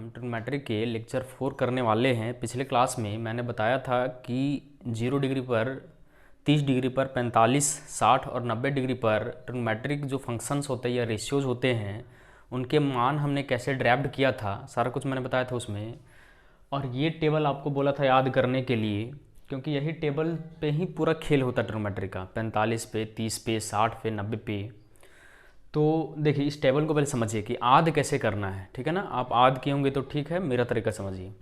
Trigonometry के lecture 4 करने वाले हैं। पिछले क्लास में मैंने बताया था कि 0 डिग्री पर, 30 डिग्री पर, 45, 60 और 90 डिग्री पर ट्रिग्नोमेट्रिक जो फंक्शंस होते हैं या रेशियोज होते हैं उनके मान हमने कैसे ड्राफ्ट किया था, सारा कुछ मैंने बताया था उसमें। और ये टेबल आपको बोला था याद करने के लिए, क्योंकि यही टेबल पे ही पूरा खेल होता है ट्रिग्नोमेट्री का, 45 पे, 30 पे, 60 पे, 90 पे। तो देखिए इस टेबल को पहले समझिए कि आद कैसे करना है, ठीक है ना। आप आद किए होंगे तो ठीक है, मेरा तरीका समझिए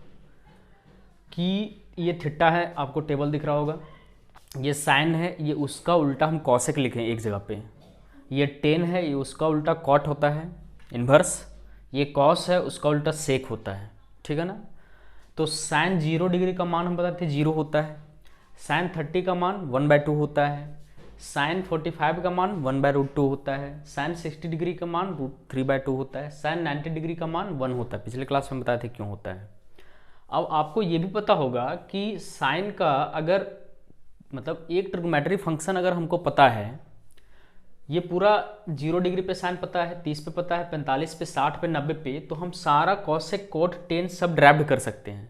कि ये थीटा है, आपको टेबल दिख रहा होगा, ये साइन है, ये उसका उल्टा हम कॉसेक लिखें एक जगह पे, ये टेन है, ये उसका उल्टा कॉट होता है इन्वर्स, ये कॉस है, उसका उल्टा सेक होता है, ठीक है ना। तो साइन 0 डिग्री का मान हम बताते थे 0 होता है, साइन 30 का मान 1/2 होता है, साइन 45 का मान 1/√2 होता है, साइन 60 डिग्री का मान √3/2 होता है, साइन 90 डिग्री का मान 1 होता है। पिछले क्लास में बताए थे क्यों होता है। अब आपको ये भी पता होगा कि साइन का अगर मतलब एक ट्रिग्नोमेट्री फंक्शन अगर हमको पता है, ये पूरा 0 डिग्री पे साइन पता है, 30 पे पता है, 45 पे, 60 पे, 90 पे, तो हम सारा कॉसेक कोट टेन सब ड्राफ्ट कर सकते हैं।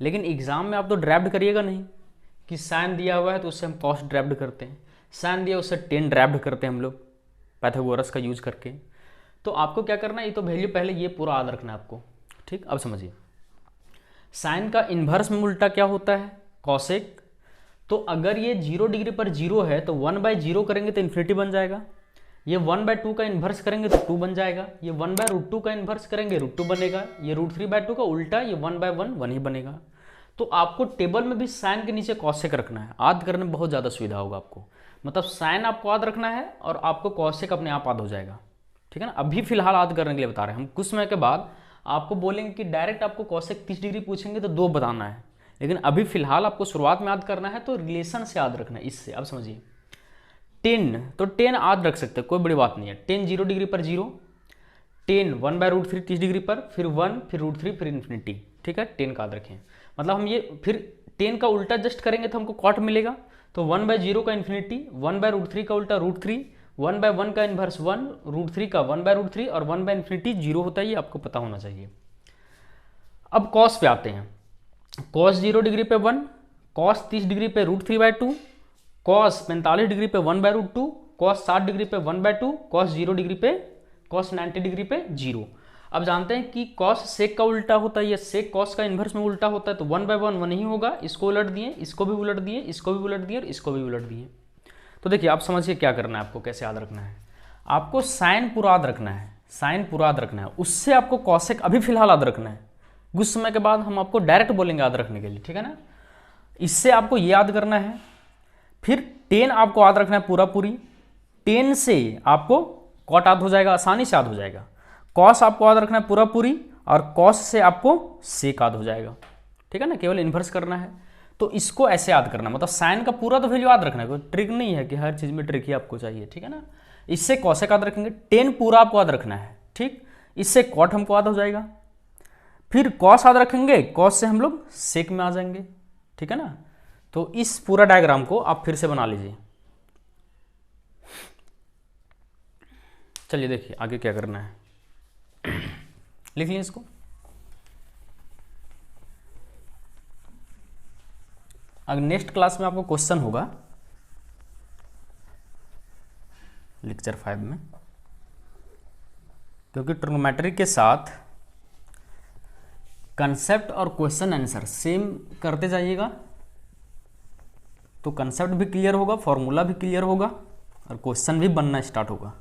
लेकिन एग्जाम में आप तो ड्राफ्ट करिएगा नहीं कि साइन दिया हुआ है तो उससे हम कॉस ड्राफ्ट करते हैं, साइन दिया उससे टेन ड्राफ्ट करते हैं हम लोग पाइथागोरस का यूज करके। तो आपको क्या करना है, ये तो वैल्यू पहले ये पूरा याद रखना है आपको, ठीक। अब समझिए साइन का इन्वर्स में उल्टा क्या होता है, कॉसेक। तो अगर ये 0 डिग्री पर 0 है तो 1/0 करेंगे तो इन्फिनिटी बन जाएगा, ये 1/2 का इन्वर्स करेंगे तो 2 बन जाएगा, ये 1/√2 का इन्वर्स करेंगे √2 बनेगा, ये √3/2 का उल्टा ये 1/1 1 ही बनेगा। तो आपको टेबल में भी साइन के नीचे कॉसेक रखना है, याद करने में बहुत ज़्यादा सुविधा होगा आपको। मतलब साइन आपको याद रखना है और आपको कॉसेक अपने आप याद हो जाएगा, ठीक है ना। अभी फिलहाल याद करने के लिए बता रहे हैं हम, कुछ समय के बाद आपको बोलेंगे कि डायरेक्ट आपको कॉसेक 30 डिग्री पूछेंगे तो 2 बताना है, लेकिन अभी फिलहाल आपको शुरुआत में याद करना है तो रिलेशन से याद रखना है इससे। अब समझिए 10, तो 10 याद रख सकते हैं, कोई बड़ी बात नहीं है। 10 0 डिग्री पर 0, 10 1/√3 30 डिग्री पर, फिर 1, फिर √3, फिर इन्फिनिटी, ठीक है। 10 का याद रखें, मतलब हम ये फिर 10 का उल्टा जस्ट करेंगे तो हमको कॉट मिलेगा। तो 1/0 का इन्फिनिटी, 1/√3 का उल्टा √3, 1/1 का इन्वर्स 1, √3 का 1/√3 और 1/इन्फिनिटी 0 होता है, ये आपको पता होना चाहिए। अब कॉस पे आते हैं, कॉस 0 डिग्री पे 1, कॉस 30 डिग्री पे √3/2, कॉस 45 डिग्री पे 1/√2, कॉस 60 डिग्री पे 1/2, कॉस 0 डिग्री पे, कॉस 90 डिग्री पे 0। अब जानते हैं कि कॉस सेक का उल्टा होता है, ये सेक कॉस का इन्वर्स में उल्टा होता है, तो 1/1 1 ही होगा। इसको उलट दिए, इसको भी उलट दिए, इसको भी उलट दिए और इसको भी उलट दिए। तो देखिए आप समझिए क्या करना है आपको, कैसे याद रखना है। आपको साइन पूरा याद रखना है, साइन पूरा याद रखना है, उससे आपको कॉसेक अभी फिलहाल याद रखना है। कुछ समय के बाद हम आपको डायरेक्ट बोलेंगे याद रखने के लिए, ठीक है ना। इससे आपको ये याद करना है, फिर 10 आपको याद रखना है पूरा पूरी। 10 से आपको कॉट याद हो जाएगा, आसानी से याद हो जाएगा। कॉस आपको याद रखना है पूरा पूरी, और कॉस से आपको सेक याद हो जाएगा, ठीक है ना। केवल इन्वर्स करना है, तो इसको ऐसे याद करना, मतलब साइन का पूरा तो वैल्यू याद रखना है, कोई ट्रिक नहीं है कि हर चीज में ट्रिक ही आपको चाहिए, ठीक है ना। इससे कॉसेक याद रखेंगे, 10 पूरा आपको याद रखना है, ठीक। इससे कॉट हमको याद हो जाएगा, फिर कॉस याद रखेंगे, कॉस से हम लोग सेक में आ जाएंगे, ठीक है ना। तो इस पूरा डायग्राम को आप फिर से बना लीजिए। चलिए देखिए आगे क्या करना है, लिख लीजिए इसको। अगर नेक्स्ट क्लास में आपको क्वेश्चन होगा लेक्चर 5 में, क्योंकि ट्रिग्नोमेट्री के साथ कंसेप्ट और क्वेश्चन आंसर सेम करते जाइएगा, तो कंसेप्ट भी क्लियर होगा, फॉर्मूला भी क्लियर होगा और क्वेश्चन भी बनना स्टार्ट होगा।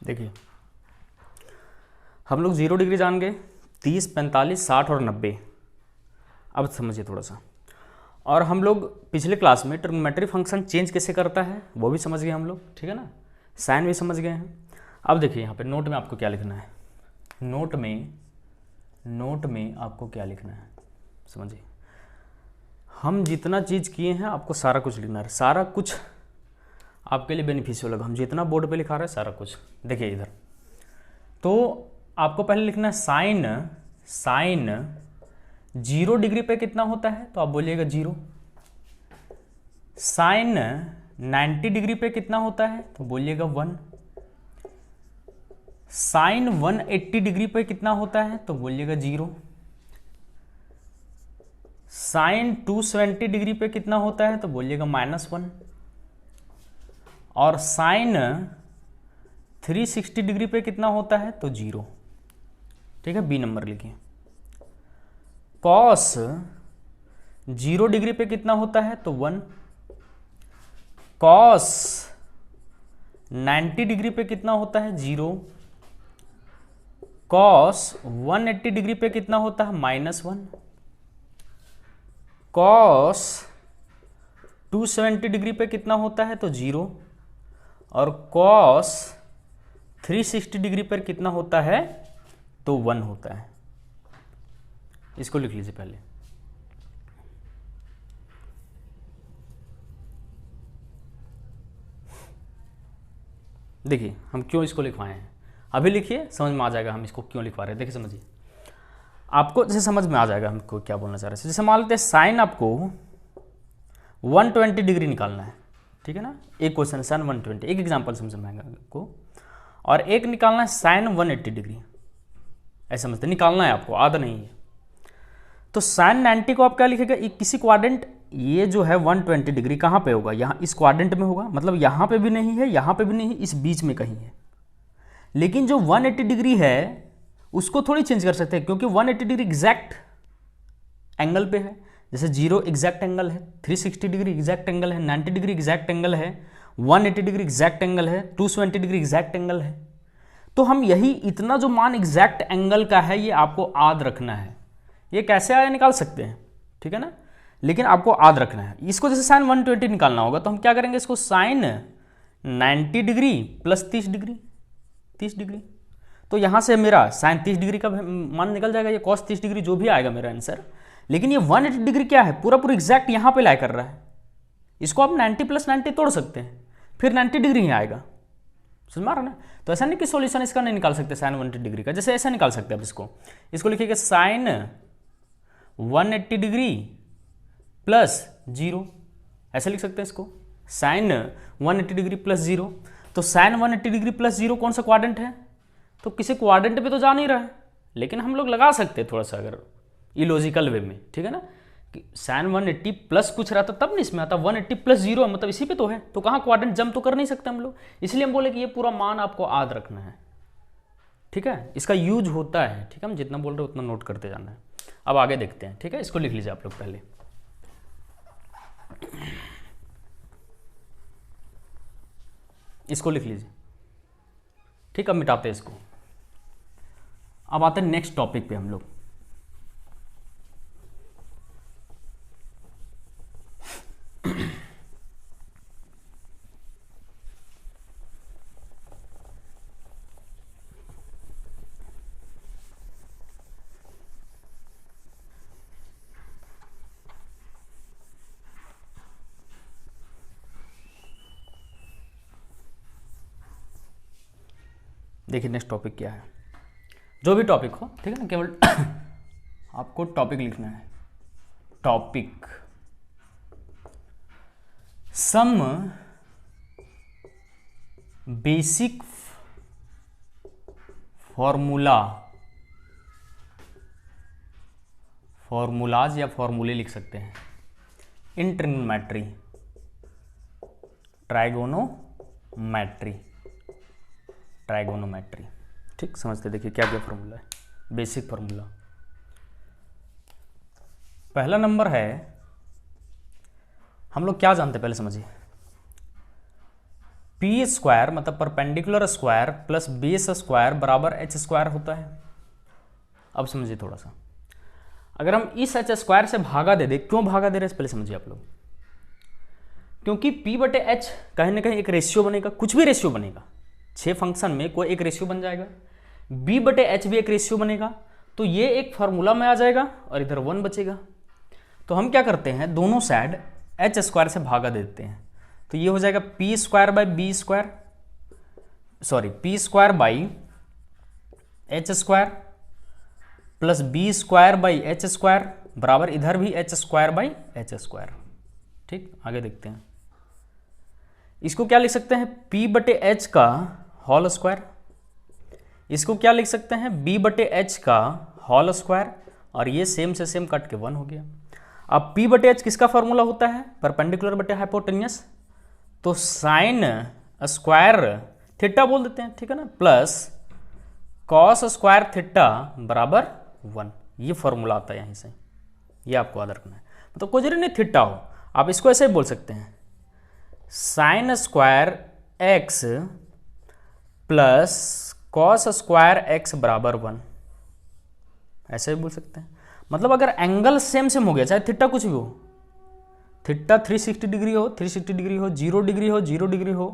देखिए हम लोग 0 डिग्री जान गए, 30, 45, 60 और 90। अब समझिए थोड़ा सा। और हम लोग पिछले क्लास में ट्रिग्नोमेट्री फंक्शन चेंज कैसे करता है वो भी समझ गए हम लोग, ठीक है ना, साइन भी समझ गए हैं। अब देखिए यहाँ पे नोट में आपको क्या लिखना है, नोट में आपको क्या लिखना है समझिए। हम जितना चीज़ किए हैं आपको सारा कुछ लिखना है, सारा कुछ आपके लिए बेनिफिशियल होगा। हम जितना बोर्ड पे लिखा रहे हैं सारा कुछ, देखिए इधर तो आपको पहले लिखना है साइन 0 डिग्री पे कितना होता है, तो आप बोलिएगा 0। साइन 90 डिग्री पे कितना होता है, तो बोलिएगा 1। साइन 180 डिग्री पे कितना होता है, तो बोलिएगा 0। साइन 270 डिग्री पे कितना होता है, तो बोलिएगा -1। और साइन 360 डिग्री पे कितना होता है, तो 0। ठीक है, बी नंबर लिखिए। कॉस 0 डिग्री पे कितना होता है, तो 1। कॉस 90 डिग्री पे कितना होता है, 0। कॉस 180 डिग्री पे कितना होता है, -1। कॉस 270 डिग्री पे कितना होता है, तो 0। और कॉस 360 डिग्री पर कितना होता है, तो 1 होता है। इसको लिख लीजिए पहले। देखिए हम क्यों इसको लिखवाए हैं, अभी लिखिए समझ में आ जाएगा हम इसको क्यों लिखवा रहे हैं। देखिए समझिए, आपको जैसे समझ में आ जाएगा हमको क्या बोलना चाह रहे हैं। जैसे मान लेते हैं साइन आपको 120 डिग्री निकालना है, ठीक है ना, एक क्वेश्चन साइन 120, एक एग्जाम्पल समझाएंगे आपको। और एक निकालना है साइन 180 डिग्री, ऐसा समझते निकालना है आपको, आधा नहीं है। तो साइन 90 को आप क्या लिखेगा, किसी क्वाड्रेंट, ये जो है 120 डिग्री कहाँ पे होगा, यहाँ इस क्वाड्रेंट में होगा, मतलब यहाँ पे भी नहीं है, यहाँ पे भी नहीं है, इस बीच में कहीं है। लेकिन जो 180 डिग्री है उसको थोड़ी चेंज कर सकते हैं, क्योंकि 180 डिग्री एग्जैक्ट एंगल पे है। जैसे 0 एग्जैक्ट एंगल है, 360 डिग्री एग्जैक्ट एंगल है, 90 डिग्री एग्जैक्ट एंगल है, 180 डिग्री एग्जैक्ट एंगल है, 270 डिग्री एग्जैक्ट एंगल है। तो हम यही इतना जो मान एग्जैक्ट एंगल का है ये आपको याद रखना है। ये कैसे आया निकाल सकते हैं, ठीक है ना, लेकिन आपको याद रखना है। इसको जैसे साइन 120 निकालना होगा तो हम क्या करेंगे, इसको साइन 90 डिग्री प्लस 30 डिग्री, तो यहाँ से मेरा साइन 30 डिग्री का मान निकल जाएगा, ये कॉस 30 डिग्री जो भी आएगा मेरा आंसर। लेकिन ये 180 डिग्री क्या है, पूरा एग्जैक्ट यहाँ पे लाई कर रहा है। इसको आप 90 + 90 तोड़ सकते हैं, फिर 90 डिग्री ही आएगा, समझ में आ रहा ना। तो ऐसा नहीं कि सॉल्यूशन इसका नहीं निकाल सकते साइन 180 डिग्री का, जैसे ऐसा निकाल सकते हैं आप इसको लिखिएगा साइन 180 डिग्री प्लस 0, ऐसे लिख सकते हैं इसको, साइन 180 डिग्री प्लस 0। तो साइन 180 डिग्री प्लस 0 कौन सा क्वाड्रेंट है, तो किसी क्वाड्रेंट पे तो जा नहीं रहा है, लेकिन हम लोग लगा सकते हैं थोड़ा सा अगर इलॉजिकल वे में, ठीक है ना, कि साइन 180 प्लस कुछ रहता तब नहीं इसमें आता, 180 + 0 मतलब इसी पे तो है, तो कहाँ क्वाड्रेंट जंप तो कर नहीं सकते हम लोग। इसलिए हम बोले कि ये पूरा मान आपको याद रखना है, ठीक है, इसका यूज होता है, ठीक है, हम जितना बोल रहे हैं उतना नोट करते जाना है। अब आगे देखते हैं, ठीक है, इसको लिख लीजिए आप लोग पहले, इसको लिख लीजिए, ठीक। अब मिटाते हैं इसको। अब आते हैं नेक्स्ट टॉपिक पे हम लोग। देखिए नेक्स्ट टॉपिक क्या है, जो भी टॉपिक हो, ठीक है ना, केवल आपको टॉपिक लिखना है। टॉपिक सम बेसिक फॉर्मूलाज या फॉर्मूले लिख सकते हैं इन ट्राइगोनोमेट्री, ठीक, समझते देखिए क्या क्या फॉर्मूला है। बेसिक फॉर्मूला पहला नंबर है, हम लोग क्या जानते हैं पहले समझिए, पी स्क्वायर मतलब perpendicular square plus base square बराबर एच स्क्वायर होता है। अब समझिए थोड़ा सा, अगर हम इस एच स्क्वायर से भागा दे दे, क्यों भागा दे रहे हैं पहले समझिए आप लोग, क्योंकि P बटे एच कहीं ना कहीं एक रेशियो बनेगा, कुछ भी रेशियो बनेगा, 6 फंक्शन में कोई एक रेशियो बन जाएगा, B बटे एच भी एक रेशियो बनेगा, तो ये एक फार्मूला में आ जाएगा और इधर 1 बचेगा। तो हम क्या करते हैं, दोनों साइड एच स्क्वायर से भागा देते हैं, तो ये हो जाएगा P square by B square, sorry P square by H square plus B square by H square बराबर इधर भी H square by H square. ठीक, आगे देखते हैं, इसको क्या लिख सकते हैं, P बटे एच का होल स्क्वायर, इसको क्या लिख सकते हैं, B बटे एच का होल स्क्वायर, और ये सेम से सेम कट के 1 हो गया। अब P बटे एच किसका फॉर्मूला होता है, परपेंडिकुलर बटे हाइपोटेनियस, तो साइन स्क्वायर थीटा बोल देते हैं, ठीक है ना, प्लस कॉस स्क्वायर थीटा बराबर 1, ये फॉर्मूला आता है यहीं से, ये आपको याद रखना है। मतलब कोई जरूरी नहीं थीटा हो, आप इसको ऐसे ही बोल सकते हैं, sine square x plus cos square x बराबर 1, ऐसे भी बोल सकते हैं। मतलब अगर एंगल सेम सेम हो गया, चाहे थीटा कुछ भी हो, थीटा 360 डिग्री हो 360 डिग्री हो, 0 डिग्री हो 0 डिग्री हो,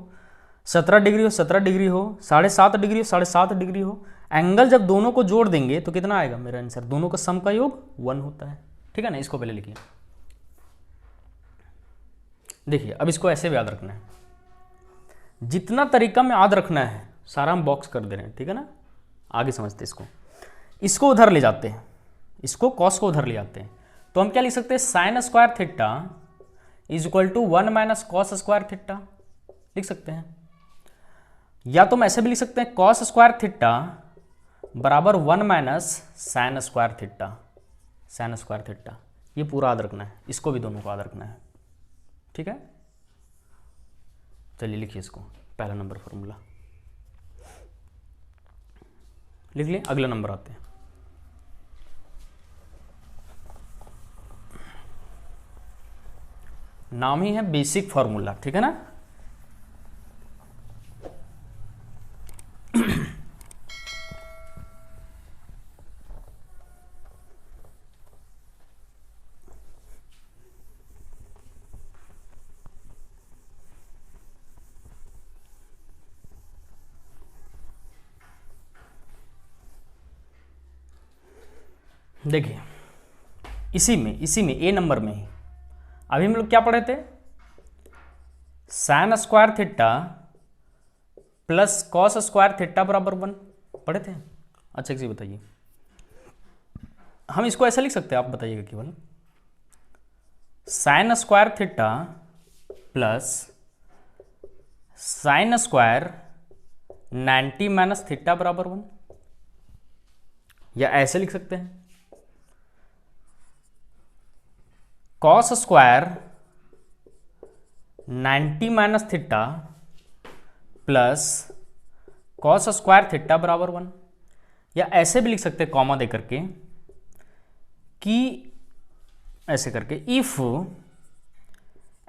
17 डिग्री हो 17 डिग्री हो, 7.5 डिग्री हो 7.5 डिग्री हो, एंगल जब दोनों को जोड़ देंगे तो कितना आएगा, मेरा आंसर दोनों का सम का योग 1 होता है। ठीक है ना, इसको पहले लिखिए। देखिए अब इसको ऐसे भी याद रखना है, जितना तरीका में याद रखना है सारा हम बॉक्स कर दे रहे हैं, ठीक है ना। आगे समझते हैं इसको उधर ले जाते हैं, इसको कॉस को उधर ले जाते हैं, तो हम क्या लिख सकते हैं, sine square theta is equal to 1 minus cos square theta लिख सकते हैं, या तो हम ऐसे भी लिख सकते हैं, कॉस स्क्वायर थीटा बराबर 1 minus sign square theta, sign square theta, ये पूरा याद रखना है, इसको भी दोनों को याद रखना है। ठीक है, चलिए लिखिए इसको, पहला नंबर फॉर्मूला लिख लिए, अगला नंबर आते हैं। नाम ही है बेसिक फॉर्मूला, ठीक है ना। देखिए इसी में ए नंबर में ही अभी हम लोग क्या पढ़े थे, sign square theta plus cos square theta बराबर 1 पढ़े थे। अच्छा एक चीज बताइए, हम इसको ऐसा लिख सकते हैं, आप बताइएगा केवल, sign square theta plus sine square 90 minus theta बराबर 1, या ऐसे लिख सकते हैं, cos square 90 minus theta plus cos square theta बराबर 1, या ऐसे भी लिख सकते हैं कॉमा दे करके कि ऐसे करके, if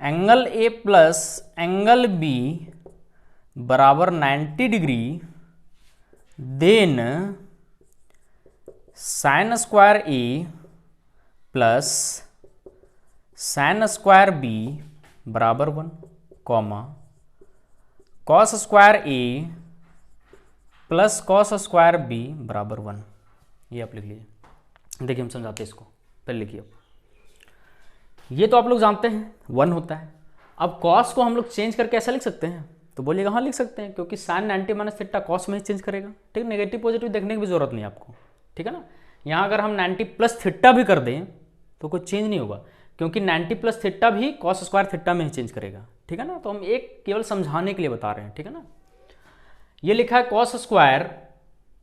angle A plus angle B बराबर 90 degree then sine square A plus sine square B बराबर 1, comma cos square A plus cos square B बराबर 1, ये आप लिख लीजिए। देखिए हम समझाते हैं इसको, पहले लिखिए। ये तो आप लोग जानते हैं 1 होता है। अब कॉस को हम लोग चेंज करके ऐसा लिख सकते हैं, तो बोलिएगा हाँ लिख सकते हैं, क्योंकि साइन 90 माइनस थीटा कॉस में ही चेंज करेगा। ठीक, नेगेटिव पॉजिटिव देखने की भी जरूरत नहीं आपको, ठीक है ना। यहाँ अगर हम 90 प्लस थीटा भी कर दें तो कोई चेंज नहीं होगा, क्योंकि 90 प्लस थीटा भी कॉस स्क्वायर थीटा में ही चेंज करेगा, ठीक है ना। तो हम एक केवल समझाने के लिए बता रहे हैं, ठीक है ना। ये लिखा है cos square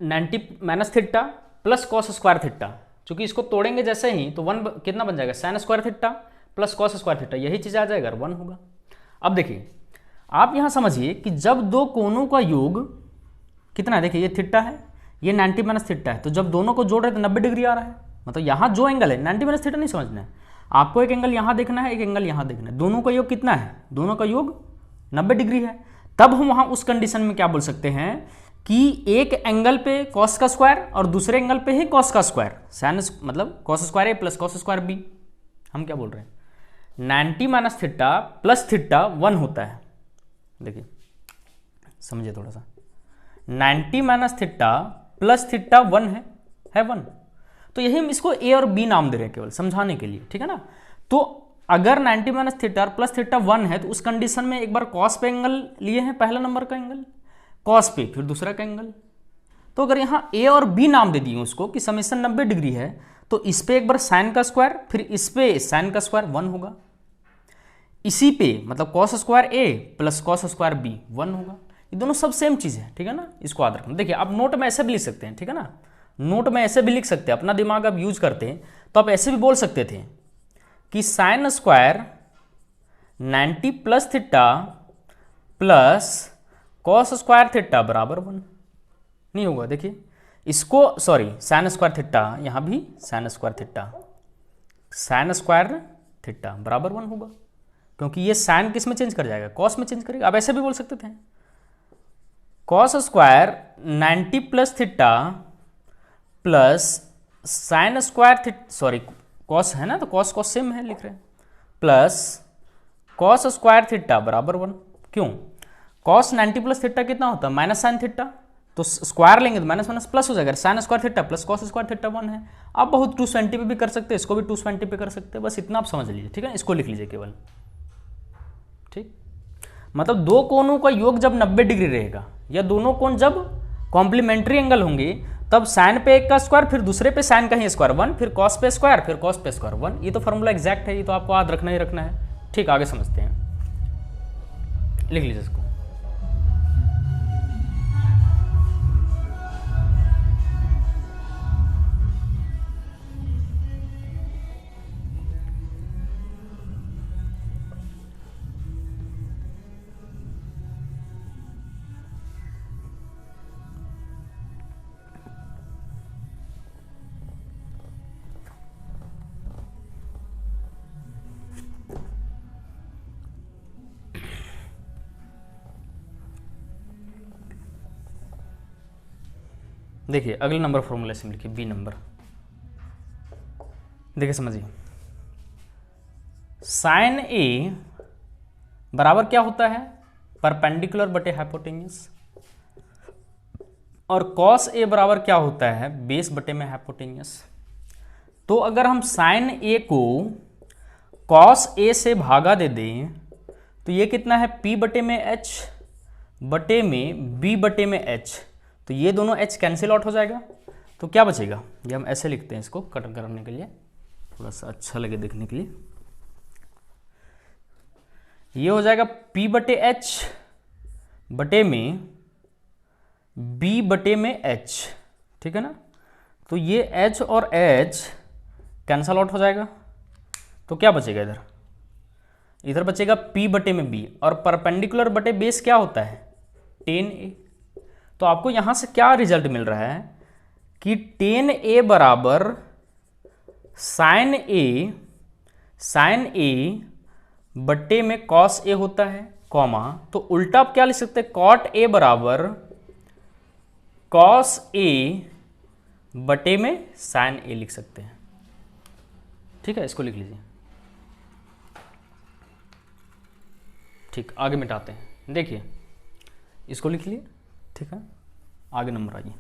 90 minus theta plus cos square theta, चूंकि इसको तोड़ेंगे जैसे ही तो 1 कितना बन जाएगा, sign square theta plus cos square theta, यही चीज आ जाएगा, 1 होगा। अब देखिए आप यहां समझिए कि जब दो कोणों का योग कितना है, देखिए ये थीटा है, ये 90 माइनस थीटा है, तो जब दोनों को जोड़ रहे हैं तो 90 डिग्री आ रहा है। मतलब यहाँ जो एंगल है 90 माइनस थीटा नहीं समझना है आपको, एक एंगल यहाँ देखना है, एक एंगल यहाँ देखना है, दोनों का योग कितना है, दोनों का योग 90 डिग्री है। तब हम वहां उस कंडीशन में क्या बोल सकते हैं कि एक एंगल पे कॉस का स्क्वायर और दूसरे एंगल पे ही कॉस का स्क्वायर, साइन मतलब cos square A plus cos square B. हम क्या बोल रहे हैं 90 माइनस थीटा प्लस थीटा 1 होता है। देखिए समझिए थोड़ा सा, 90 माइनस थीटा प्लस थीटा 1 है 1। तो यही हम इसको ए और बी नाम दे रहे हैं केवल समझाने के लिए, ठीक है ना। तो अगर 90 माइनस थीटा प्लस थीटा 1 है तो उस कंडीशन में एक बार कॉस पे एंगल लिए हैं, पहला नंबर का एंगल, कॉस पे फिर दूसरा का एंगल। तो अगर यहाँ ए और बी नाम दे दिए उसको कि समेशन 90 डिग्री है, तो इस पे एक बार साइन का स्क्वायर फिर इस पे साइन का स्क्वायर 1 होगा, इसी पे मतलब cos square A plus cos square B 1 होगा। ये दोनों सब सेम चीज है, ठीक है ना, इसको याद रखना। देखिए आप नोट में ऐसे भी लिख सकते हैं, ठीक है ना, नोट में ऐसे भी लिख सकते हैं, अपना दिमाग आप यूज करते हैं तो आप ऐसे भी बोल सकते थे कि sine square 90 plus theta plus cos square theta बराबर 1 नहीं होगा। देखिए इसको सॉरी साइन स्क्वायर थीटा, यहां भी sign square theta, sign square theta बराबर 1 होगा, क्योंकि ये साइन किस में चेंज कर जाएगा, कॉस में चेंज करेगा। आप ऐसे भी बोल सकते थे cos square 90 plus theta plus sine square theta, sorry cos है ना तो कॉस कॉस सेम है लिख रहे हैं, प्लस कॉस स्क्वायर थीटा बराबर 1। क्यों, कॉस 90 प्लस थीटा कितना होता है माइनस साइन थीटा, तो स्क्वायर लेंगे तो माइनस माइनस प्लस हो जाएगा, sign square theta plus cos square theta 1 है। आप बहुत 220 पे भी कर सकते हैं, इसको भी 220 पे कर सकते हैं, बस इतना आप समझ लीजिए, ठीक है। इसको लिख लीजिए केवल, ठीक, मतलब दो कोणों का योग जब 90 डिग्री रहेगा या दोनों कोण जब कॉम्प्लीमेंट्री एंगल होंगे तब साइन पे एक का स्क्वायर फिर दूसरे पे साइन का ही स्क्वायर 1 फिर कॉस पे स्क्वायर फिर कॉस पे स्क्वायर 1। ये तो फॉर्मूला एग्जैक्ट है, ये तो आपको याद रखना ही रखना है, ठीक। आगे समझते हैं, लिख लीजिए इसको। देखिए अगले नंबर फॉर्मूला से लिखिए बी नंबर। देखिए समझिए, साइन ए बराबर क्या होता है परपेंडिकुलर बटे हाइपोटेन्यूज, और कॉस ए बराबर क्या होता है बेस बटे में हाइपोटेन्यूज। तो अगर हम साइन ए को कॉस ए से भागा दे दें तो ये कितना है p बटे में h बटे में b बटे में h, तो ये दोनों h कैंसिल आउट हो जाएगा। तो क्या बचेगा, ये हम ऐसे लिखते हैं इसको कट करने के लिए, थोड़ा सा अच्छा लगे देखने के लिए। ये हो जाएगा p बटे h बटे में b बटे में h, ठीक है ना। तो ये h और h कैंसल आउट हो जाएगा, तो क्या बचेगा इधर, इधर बचेगा p बटे में b, और परपेंडिकुलर बटे बेस क्या होता है tan a। तो आपको यहां से क्या रिजल्ट मिल रहा है कि tan a बराबर साइन a बटे में cos a होता है, कॉमा, तो उल्टा आप क्या लिख सकते हैं cot a बराबर cos a बटे में sin a लिख सकते हैं, ठीक है। इसको लिख लीजिए, ठीक। आगे मिटाते हैं, देखिए इसको लिख लिए, ठीक है। आगे नंबर आइए,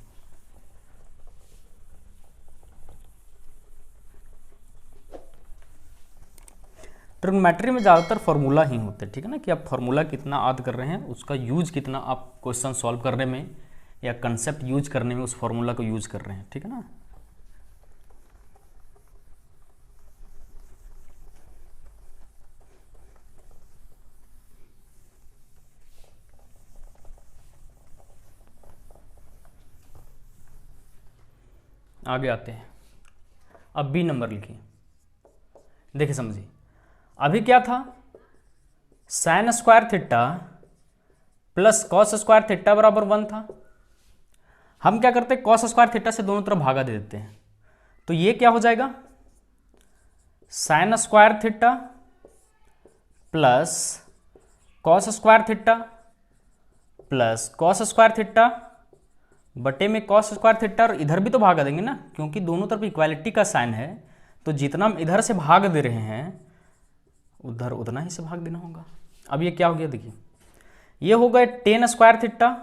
ट्रिग्नोमेट्री में ज़्यादातर फार्मूला ही होते हैं, ठीक है ना, कि आप फार्मूला कितना याद कर रहे हैं, उसका यूज कितना आप क्वेश्चन सॉल्व करने में या कंसेप्ट यूज करने में उस फार्मूला को यूज कर रहे हैं, ठीक है ना। आगे आते हैं, अब बी नंबर लिखिए। देखिए समझिए, अभी क्या था sign square theta plus cos square theta बराबर 1 था। हम क्या करते हैं कॉस स्क्वायर थीटा से दोनों तरफ भागा दे देते हैं, तो ये क्या हो जाएगा sign square theta plus cos square theta plus cos square theta बटे में कॉस स्क्वायर थीटा, और इधर भी तो भागा देंगे ना, क्योंकि दोनों तरफ इक्वालिटी का साइन है, तो जितना हम इधर से भाग दे रहे हैं उधर उतना ही से भाग देना होगा। अब ये क्या हो गया देखिए, ये हो गया टेन स्क्वायर थीटा,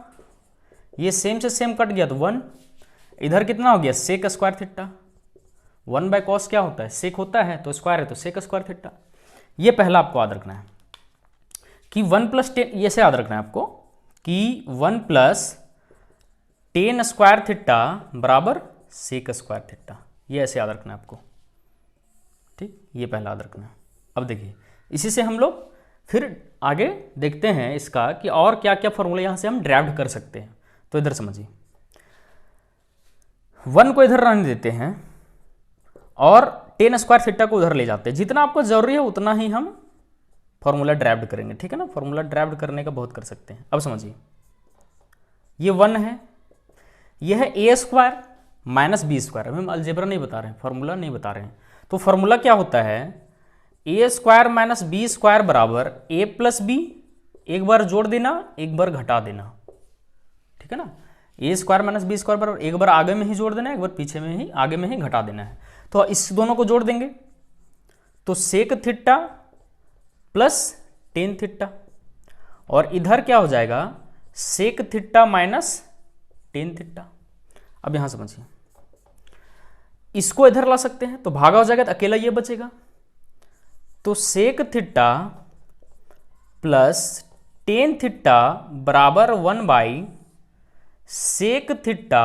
ये सेम से सेम कट गया तो 1, इधर कितना हो गया sec square theta, 1 by cos क्या होता है सेक होता है, तो स्क्वायर है तो सेक स्क्वायर थीटा। ये पहला आपको याद रखना है कि 1 प्लस टेन, ये से याद रखना है आपको कि 1 प्लस टेन स्क्वायर थीटा बराबर सेक स्क्वायर थीटा, ये ऐसे याद रखना है आपको, ठीक, ये पहला याद रखना है। अब देखिए इसी से हम लोग फिर आगे देखते हैं इसका कि और क्या क्या फॉर्मूला यहाँ से हम ड्राइव कर सकते हैं। तो इधर समझिए, 1 को इधर रहने देते हैं और टेन स्क्वायर थीटा को उधर ले जाते हैं, जितना आपको जरूरी है उतना ही हम फॉर्मूला ड्राइव करेंगे, ठीक है ना। फॉर्मूला ड्राइव करने का बहुत कर सकते हैं। अब समझिए, ये 1 है, यह है ए स्क्वायर माइनस बी स्क्वायर, अभी हम अलजेब्रा नहीं बता रहे हैं, फॉर्मूला नहीं बता रहे हैं। तो फॉर्मूला क्या होता है, ए स्क्वायर माइनस बी स्क्वायर बराबर ए प्लस बी, एक बार जोड़ देना एक बार घटा देना, ठीक है ना। ए स्क्वायर माइनस बी स्क्वायर बराबर एक बार आगे में ही जोड़ देना है, एक बार पीछे में ही आगे में ही घटा देना है। तो इस दोनों को जोड़ देंगे तो sec theta plus tan theta, और इधर क्या हो जाएगा sec theta minus tan theta. अब यहां समझिए, इसको इधर ला सकते हैं तो भागा हो जाएगा तो अकेला ये बचेगा, तो sec theta plus tan theta बराबर 1 by sec theta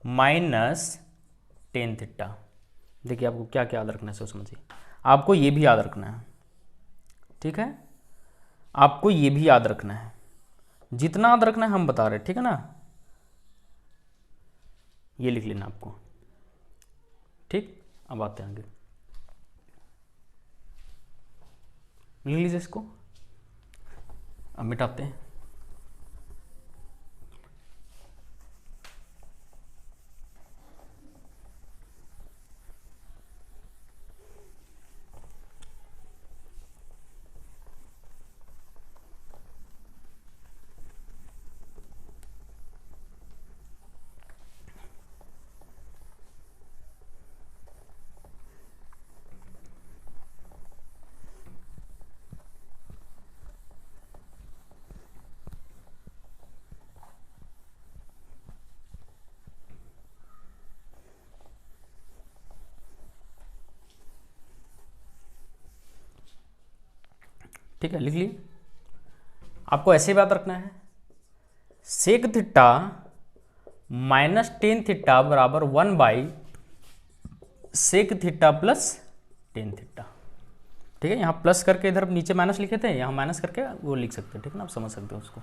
minus tan theta. देखिए आपको क्या क्या याद रखना है सो समझिए, आपको ये भी याद रखना है, ठीक है, आपको ये भी याद रखना है, जितना याद रखना है हम बता रहे हैं, ठीक है ना। ये लिख लेना आपको, ठीक। अब आते हैं आगे, लिख लीजिए इसको, अब मिटाते हैं। ठीक है, लिख लिए। आपको ऐसे बात रखना है, sec theta minus tan theta बराबर 1 by sec theta plus tan theta, ठीक है। यहाँ प्लस करके इधर नीचे माइनस लिखे थे, यहाँ माइनस करके वो लिख सकते हैं, ठीक है ना, आप समझ सकते हो उसको,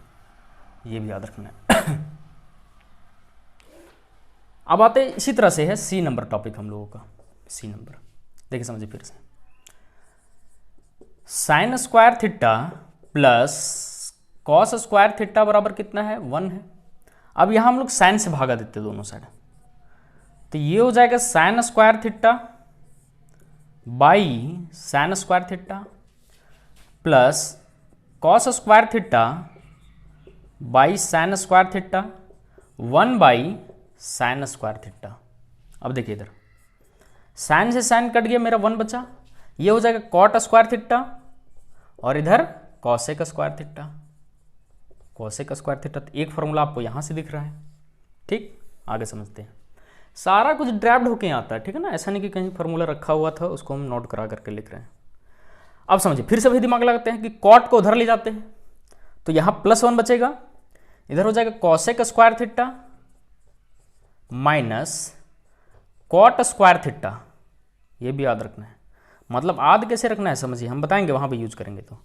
ये भी याद रखना है। अब आते हैं इसी तरह से है सी नंबर टॉपिक हम लोगों का, सी नंबर देखिए समझिए फिर से, sign square theta plus cos square theta बराबर कितना है 1 है। अब यहां हम लोग साइन से भागा देते हैं दोनों साइड, तो ये हो जाएगा sign square theta by sine square theta plus cos square theta by sine square theta 1 by sine square theta. अब देखिए इधर साइन से साइन कट गया, मेरा 1 बचा, ये हो जाएगा कॉट स्क्वायर थीटा और इधर cosec square theta, cosec square theta. तो एक फॉर्मूला आपको यहां से दिख रहा है, ठीक। आगे समझते हैं, सारा कुछ ड्राफ्ट होके आता है, ठीक है ना, ऐसा नहीं कि कहीं फॉर्मूला रखा हुआ था उसको हम नोट करा करके लिख रहे हैं। अब समझिए, फिर से वही दिमाग लगाते हैं कि कॉट को उधर ले जाते हैं, तो यहां +1 बचेगा, इधर हो जाएगा cosec square theta minus cot square theta, ये भी याद रखना है। मतलब याद कैसे रखना है समझिए, हम बताएंगे वहां पे यूज करेंगे। तो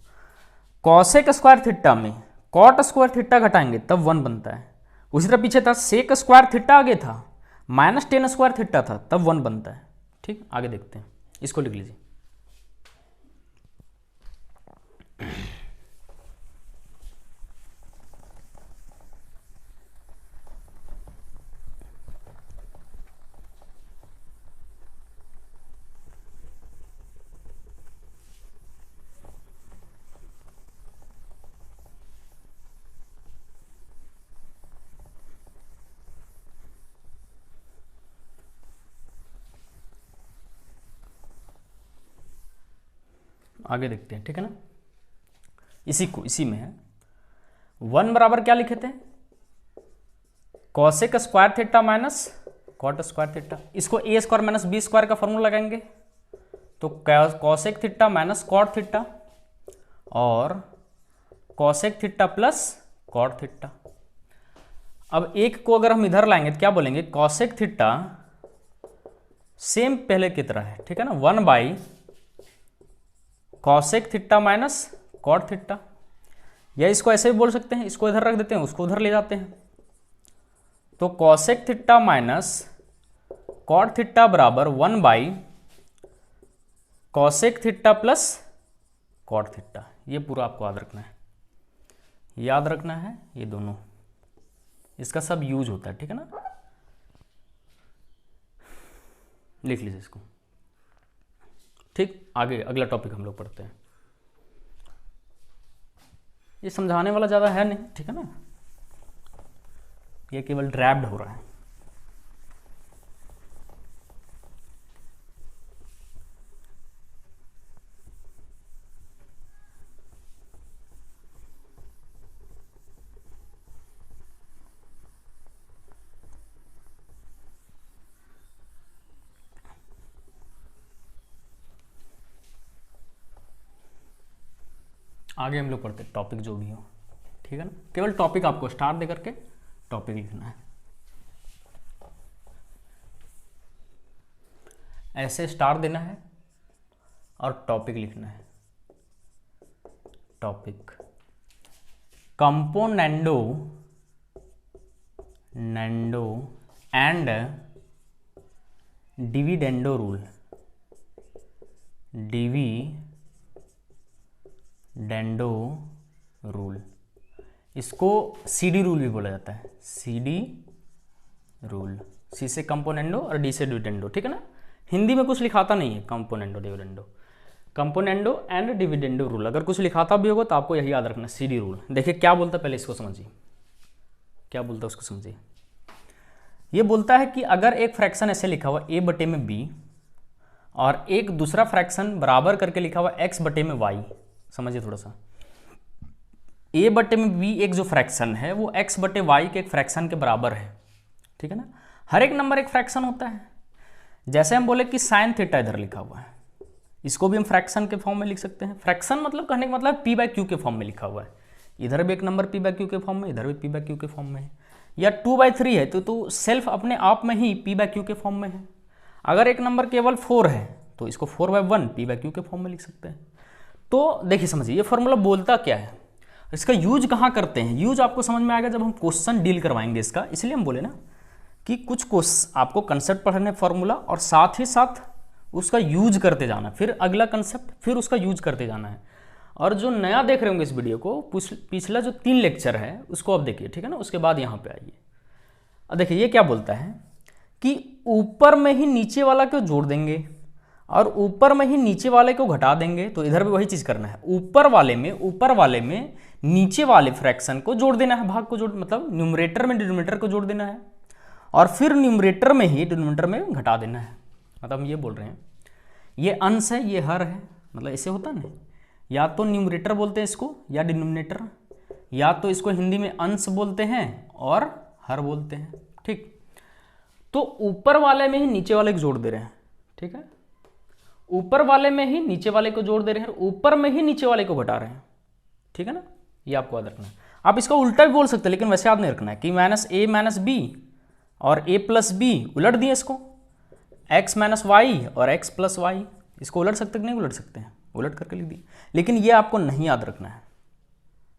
कॉसेक स्क्वायर थीटा में कॉट स्क्वायर थीटा घटाएंगे तब 1 बनता है, उसी तरह पीछे था सेक स्क्वायर थीटा आगे था माइनस टेन स्क्वायर थीटा था तब 1 बनता है, ठीक। आगे देखते हैं, इसको लिख लीजिए। आगे देखते हैं, ठीक है ना। इसी में है 1 बराबर क्या लिखे थे, cosec square theta minus cot square theta. इसको A square minus B square का फॉर्मूला लगाएंगे तो cosec theta minus cot theta और cosec theta plus cot theta. अब एक को अगर हम इधर लाएंगे तो क्या बोलेंगे, कॉसेक थीटा सेम पहले की तरह है, ठीक है ना, 1 by cosec theta minus cot theta, या इसको ऐसे भी बोल सकते हैं, इसको इधर रख देते हैं, उसको उधर ले जाते हैं। तो cosec theta minus cot theta बराबर 1 by cosec theta plus cot theta. ये पूरा आपको याद रखना है ये दोनों, इसका सब यूज होता है, ठीक है ना। लिख लीजिए इसको, ठीक। आगे अगला टॉपिक हम लोग पढ़ते हैं। ये समझाने वाला ज़्यादा है नहीं, ठीक है ना, ये केवल ड्रैप्ड हो रहा है। आगे हम लोग पढ़ते हैं टॉपिक जो भी हो, ठीक है ना। केवल टॉपिक आपको स्टार दे करके टॉपिक लिखना है, ऐसे स्टार देना है और टॉपिक लिखना है। Topic componendo and dividendo rule, इसको सीडी रूल भी बोला जाता है, सीडी रूल। सी से कंपोनेंडो और डी से डिविडेंडो, ठीक है ना। हिंदी में कुछ लिखाता नहीं है कंपोनेंडो एंड डिविडेंडो रूल। अगर कुछ लिखाता भी होगा तो आपको यही याद रखना, सीडी रूल। देखिए क्या बोलता है, पहले इसको समझिए, क्या बोलता है उसको समझिए। ये बोलता है कि अगर एक फ्रैक्शन ऐसे लिखा हुआ a बटे में b और एक दूसरा फ्रैक्शन बराबर करके लिखा हुआ x बटे में y, समझिए थोड़ा सा। a बटे में b एक जो फ्रैक्शन है वो x बटे y के एक फ्रैक्शन के बराबर है, ठीक है ना। हर एक नंबर एक फ्रैक्शन होता है। जैसे हम बोले कि साइन थीटा इधर लिखा हुआ है, इसको भी हम फ्रैक्शन के फॉर्म में लिख सकते हैं। फ्रैक्शन मतलब कहने का मतलब पी बाई क्यू के फॉर्म में लिखा हुआ है। इधर भी एक नंबर पी बाई क्यू के फॉर्म में, इधर भी पी बाई क्यू के फॉर्म में है। या 2/3 है तो सेल्फ अपने आप में ही पी बाई क्यू के फॉर्म में है। अगर एक नंबर केवल 4 है तो इसको 4/1 पी बाई क्यू के फॉर्म में लिख सकते हैं। तो देखिए समझिए ये फॉर्मूला बोलता क्या है, इसका यूज कहाँ करते हैं। यूज आपको समझ में आएगा जब हम क्वेश्चन डील करवाएंगे इसका। इसलिए हम बोले ना कि कुछ आपको कंसेप्ट पढ़ने फॉर्मूला और साथ ही साथ उसका यूज करते जाना, फिर अगला कंसेप्ट, फिर उसका यूज करते जाना है। और जो नया देख रहे होंगे इस वीडियो को, पिछला जो 3 लेक्चर है उसको अब देखिए, ठीक है ना। उसके बाद यहाँ पे आइए। अब देखिए ये क्या बोलता है कि ऊपर में ही नीचे वाला को जोड़ देंगे और ऊपर में ही नीचे वाले को घटा देंगे। तो इधर भी वही चीज़ करना है, ऊपर वाले में नीचे वाले फ्रैक्शन को जोड़ देना है, भाग को जोड़, मतलब न्यूमरेटर में डिनोमिनेटर को जोड़ देना है और फिर न्यूमरेटर में ही डिनोमिनेटर में घटा देना है। मतलब हम ये बोल रहे हैं ये अंश है, ये हर है, मतलब ऐसे होता है ना। या तो न्यूमरेटर बोलते हैं इसको या डिनोमिनेटर, या तो इसको हिंदी में अंश बोलते हैं और हर बोलते हैं, ठीक। तो ऊपर वाले में ही नीचे वाले को जोड़ दे रहे हैं, ठीक है। ऊपर वाले में ही नीचे वाले को जोड़ दे रहे हैं, ऊपर में ही नीचे वाले को घटा रहे हैं, ठीक है ना। ये आपको याद रखना है। आप इसका उल्टा भी बोल सकते हैं, लेकिन वैसे याद नहीं रखना है कि -a - b और a + b उलट दिए इसको, x - y और x + y। इसको उलट सकते कि नहीं उलट सकते हैं, उलट करके लिख दिए। लेकिन ये आपको नहीं याद रखना है,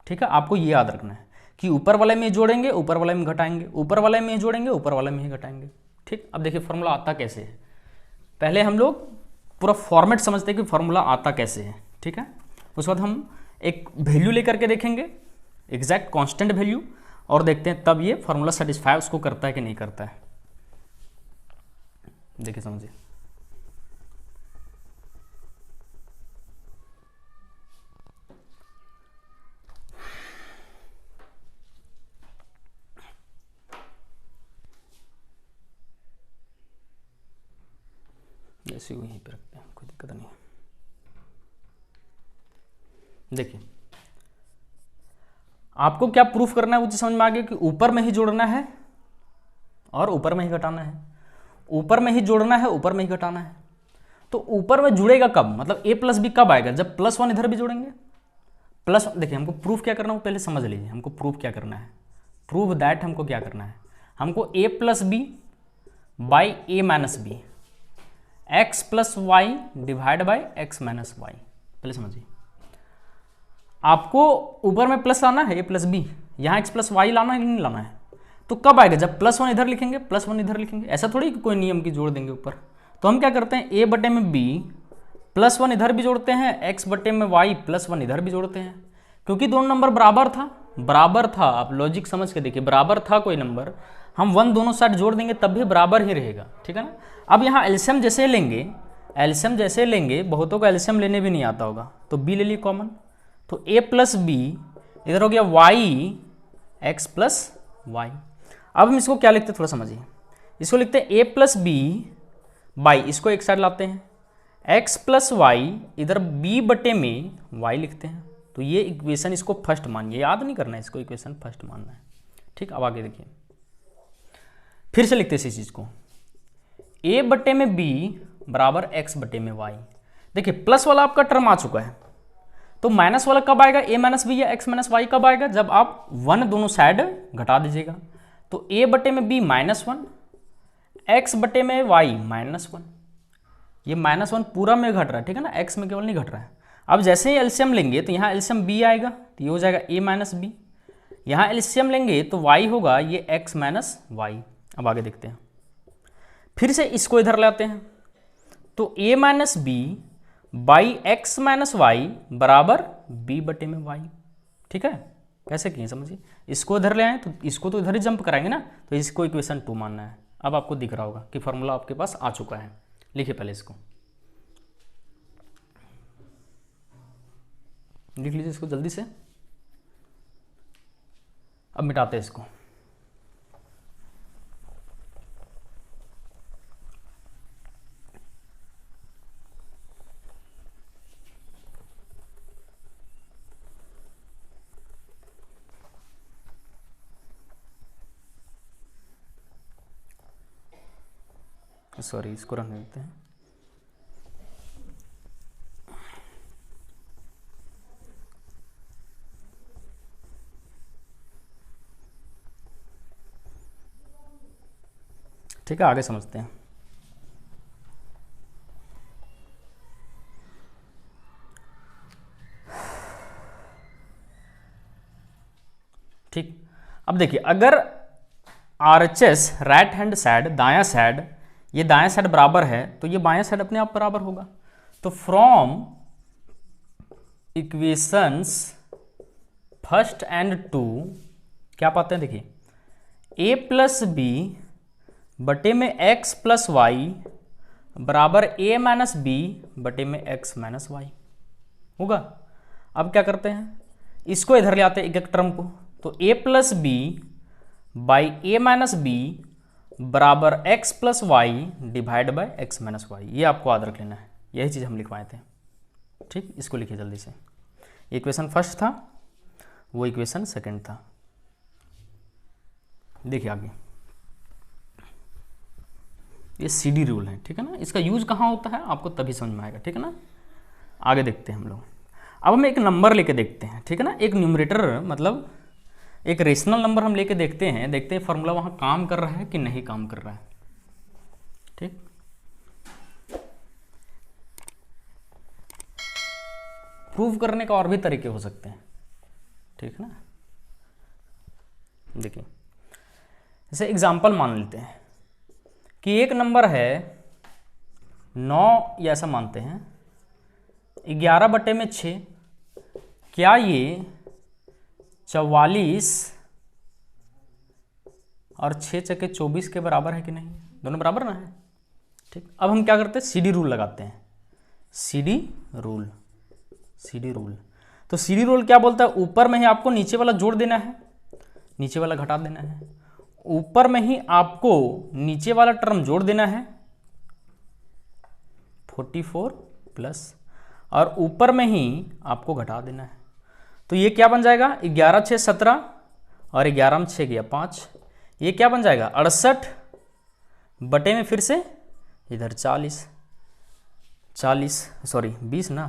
ठीक है। आपको ये याद रखना है कि ऊपर वाले में जोड़ेंगे, ऊपर वाले में घटाएंगे, ऊपर वाले में जोड़ेंगे, ऊपर वाले में ही घटाएंगे, ठीक। अब देखिए फॉर्मूला आता कैसे है। पहले हम लोग पूरा फॉर्मेट समझते हैं कि फॉर्मूला आता कैसे है, ठीक है। उसके बाद हम एक वैल्यू लेकर के देखेंगे, एग्जैक्ट कांस्टेंट वैल्यू, और देखते हैं तब ये फॉर्मूला सेटिस्फाई उसको करता है कि नहीं करता है। देखिए समझिए, जैसे वहीं पे रखते हैं, कोई दिक्कत नहीं है। देखिए आपको क्या प्रूफ करना है वो समझ में आ गया कि ऊपर में ही जोड़ना है और ऊपर में ही घटाना है, ऊपर में ही जोड़ना है, ऊपर में ही घटाना है। तो ऊपर में जुड़ेगा कब, मतलब a प्लस बी कब आएगा, जब +1 इधर भी जोड़ेंगे। प्लस देखिए हमको प्रूफ क्या करना है पहले समझ लीजिए, हमको प्रूफ क्या करना है, प्रूफ दैट हमको क्या करना है, हमको a plus B by A minus B X plus Y divide by X minus Y. पहले समझिए आपको ऊपर में प्लस लाना है a प्लस बी, यहाँ एक्स प्लस वाई लाना है कि नहीं लाना है। तो कब आएगा, जब +1 इधर लिखेंगे, +1 इधर लिखेंगे। ऐसा थोड़ी कि कोई नियम की जोड़ देंगे ऊपर। तो हम क्या करते हैं, a बटे में b +1 इधर भी जोड़ते हैं, x बटे में y +1 इधर भी जोड़ते हैं, क्योंकि दोनों नंबर बराबर था, बराबर था। आप लॉजिक समझ के देखिए, बराबर था कोई नंबर, हम 1 दोनों साइड जोड़ देंगे तब भी बराबर ही रहेगा, ठीक है ना। अब यहाँ एलसीएम जैसे लेंगे, एलसीएम जैसे लेंगे, बहुतों को एलसीएम लेने भी नहीं आता होगा, तो b ले लिए कॉमन, तो a प्लस बी इधर हो गया y x प्लस वाई। अब हम इसको क्या लिखते हैं थोड़ा समझिए, इसको लिखते हैं a प्लस बी बाई, इसको एक साइड लाते हैं, x प्लस वाई इधर b बटे में y लिखते हैं। तो ये इक्वेशन, इसको फर्स्ट मानिए, याद नहीं करना है, इसको इक्वेशन फर्स्ट मानना है, ठीक। अब आगे देखिए, फिर से लिखते हैं इसी चीज़ को, a बटे में b बराबर x बटे में y। देखिए प्लस वाला आपका टर्म आ चुका है, तो माइनस वाला कब आएगा, a माइनस बी या x माइनस वाई कब आएगा, जब आप 1 दोनों साइड घटा दीजिएगा। तो a बटे में b -1, x बटे में y -1, ये -1 पूरा में घट रहा है, ठीक है ना, x में केवल नहीं घट रहा है। अब जैसे ही एलसीएम लेंगे तो यहाँ एलसीएम b आएगा, तो ये हो जाएगा a माइनस बी, यहाँ एलसीएम लेंगे तो y होगा ये x माइनस वाई। अब आगे देखते हैं, फिर से इसको इधर लाते हैं, तो a minus B by X minus Y बराबर b बटे में y, ठीक है। कैसे किए समझिए, इसको इधर ले आए तो इसको तो इधर ही जंप कराएंगे ना, तो इसको इक्वेशन 2 मानना है। अब आपको दिख रहा होगा कि फॉर्मूला आपके पास आ चुका है, लिखिए पहले इसको, लिख लीजिए इसको जल्दी से। अब मिटाते हैं इसको, सॉरी इसको रहने देते हैं। ठीक है, आगे समझते हैं। ठीक, अब देखिए अगर RHS राइट हैंड साइड, दायां साइड, ये दायां साइड बराबर है तो ये बायां साइड अपने आप बराबर होगा। तो फ्रॉम इक्वेशंस फर्स्ट एंड 2 क्या पाते हैं, देखिए a प्लस बी बटे में x प्लस वाई बराबर a माइनस बी बटे में x माइनस वाई होगा। अब क्या करते हैं, इसको इधर ले आते हैं एक एक टर्म को, तो a plus B by A minus B बराबर x plus Y divide by X minus Y. ये आपको याद रख लेना है, यही चीज़ हम लिखवाए थे, ठीक। इसको लिखिए जल्दी से, इक्वेशन फर्स्ट था, वो इक्वेशन सेकंड था। देखिए आगे, ये CD रूल है, ठीक है ना, इसका यूज कहाँ होता है आपको तभी समझ में आएगा, ठीक है ना। आगे देखते हैं हम लोग, अब हम एक नंबर लेके देखते हैं, ठीक है ना, एक न्यूमरेटर मतलब एक रेशनल नंबर हम लेके देखते हैं फॉर्मूला वहाँ काम कर रहा है कि नहीं काम कर रहा है, ठीक। प्रूव करने का और भी तरीके हो सकते हैं, ठीक है ना। देखिए जैसे एग्जांपल मान लेते हैं कि एक नंबर है 9, या ऐसा मानते हैं 11 बटे में 6, क्या ये 44 और 6 चके 24 के बराबर है कि नहीं, दोनों बराबर ना है, ठीक। अब हम क्या करते हैं, CD रूल लगाते हैं, CD रूल। तो CD रूल क्या बोलता है, ऊपर में ही आपको नीचे वाला जोड़ देना है, नीचे वाला घटा देना है, ऊपर में ही आपको नीचे वाला टर्म जोड़ देना है 44 प्लस, और ऊपर में ही आपको घटा देना है, तो ये क्या बन जाएगा, 11 6 17 और 11 में 6 गया 5, ये क्या बन जाएगा 68 बटे में फिर से इधर 20 ना।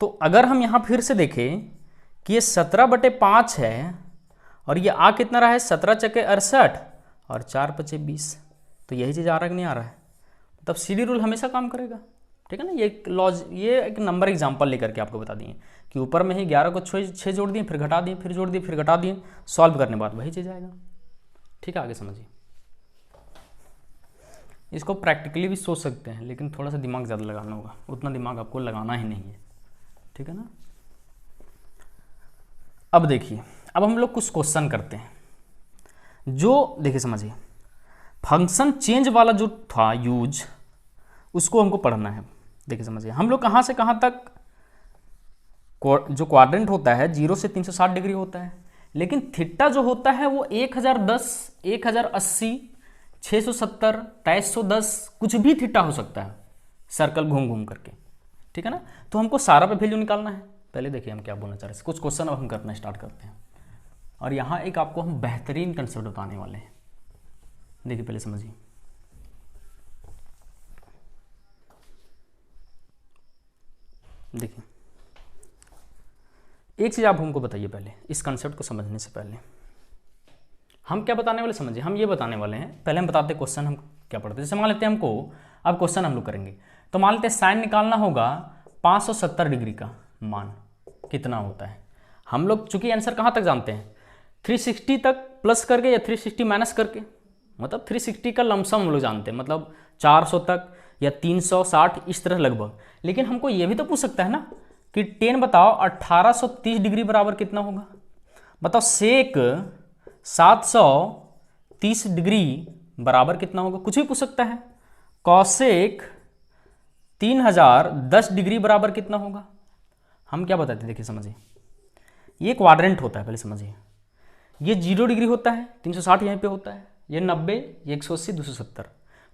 तो अगर हम यहाँ फिर से देखें कि ये 17/5 है और ये आ कितना रहा है 17 चके 68 और 4 5 20, तो यही चीज़ आ रहा है कि नहीं आ रहा है। तब सीडी रूल हमेशा काम करेगा, ठीक है ना। ये एक नंबर एग्जांपल लेकर के आपको बता दिए कि ऊपर में ही 11 को 6 जोड़ दिए, फिर घटा दिए, फिर जोड़ दिए, फिर घटा दिए, सॉल्व करने के बाद वही चीज़ आएगा। ठीक है, आगे समझिए। इसको प्रैक्टिकली भी सोच सकते हैं, लेकिन थोड़ा सा दिमाग ज़्यादा लगाना होगा, उतना दिमाग आपको लगाना ही नहीं है, ठीक है ना। अब देखिए, अब हम लोग कुछ क्वेश्चन करते हैं जो देखिए समझिए, फंक्शन चेंज वाला जो था यूज, उसको हमको पढ़ना है। देखिए समझिए, हम लोग कहाँ से कहाँ तक जो क्वाड्रेंट होता है 0 से 360 डिग्री होता है, लेकिन थीटा जो होता है वो 1010, 1080, 670, 2310 कुछ भी थीटा हो सकता है, सर्कल घूम घूम करके, ठीक है ना। तो हमको सारा पे वैल्यू निकालना है। पहले देखिए हम क्या बोलना चाह रहे हैं, कुछ क्वेश्चन अब हम करना स्टार्ट करते हैं। और यहाँ एक आपको हम बेहतरीन कंसेप्ट बताने वाले हैं। देखिए पहले समझिए, देखिए एक चीज़ आप हमको बताइए, पहले इस कंसेप्ट को समझने से पहले हम क्या बताने वाले समझिए। हम ये बताने वाले हैं, पहले हम बताते क्वेश्चन हम क्या पढ़ते हैं। जैसे मान लेते हैं हमको, अब क्वेश्चन हम लोग करेंगे, तो मान लेते हैं साइन निकालना होगा 570 डिग्री का मान कितना होता है। हम लोग चूंकि आंसर कहाँ तक जानते हैं, 360 तक प्लस करके या 360 माइनस करके, मतलब 360 का लमसम हम लोग जानते हैं, मतलब 400 तक या 360 इस तरह लगभग। लेकिन हमको ये भी तो पूछ सकता है ना कि 10 बताओ 1830 डिग्री बराबर कितना होगा। बताओ सेक 730 डिग्री बराबर कितना होगा, कुछ भी पूछ सकता है। कॉसेक 3010 डिग्री बराबर कितना होगा। हम क्या बताते हैं, देखिए समझिए, ये क्वाड्रेंट होता है, पहले समझिए। ये 0 डिग्री होता है, 360 यहाँ पे होता है, ये 90, ये 180, 270।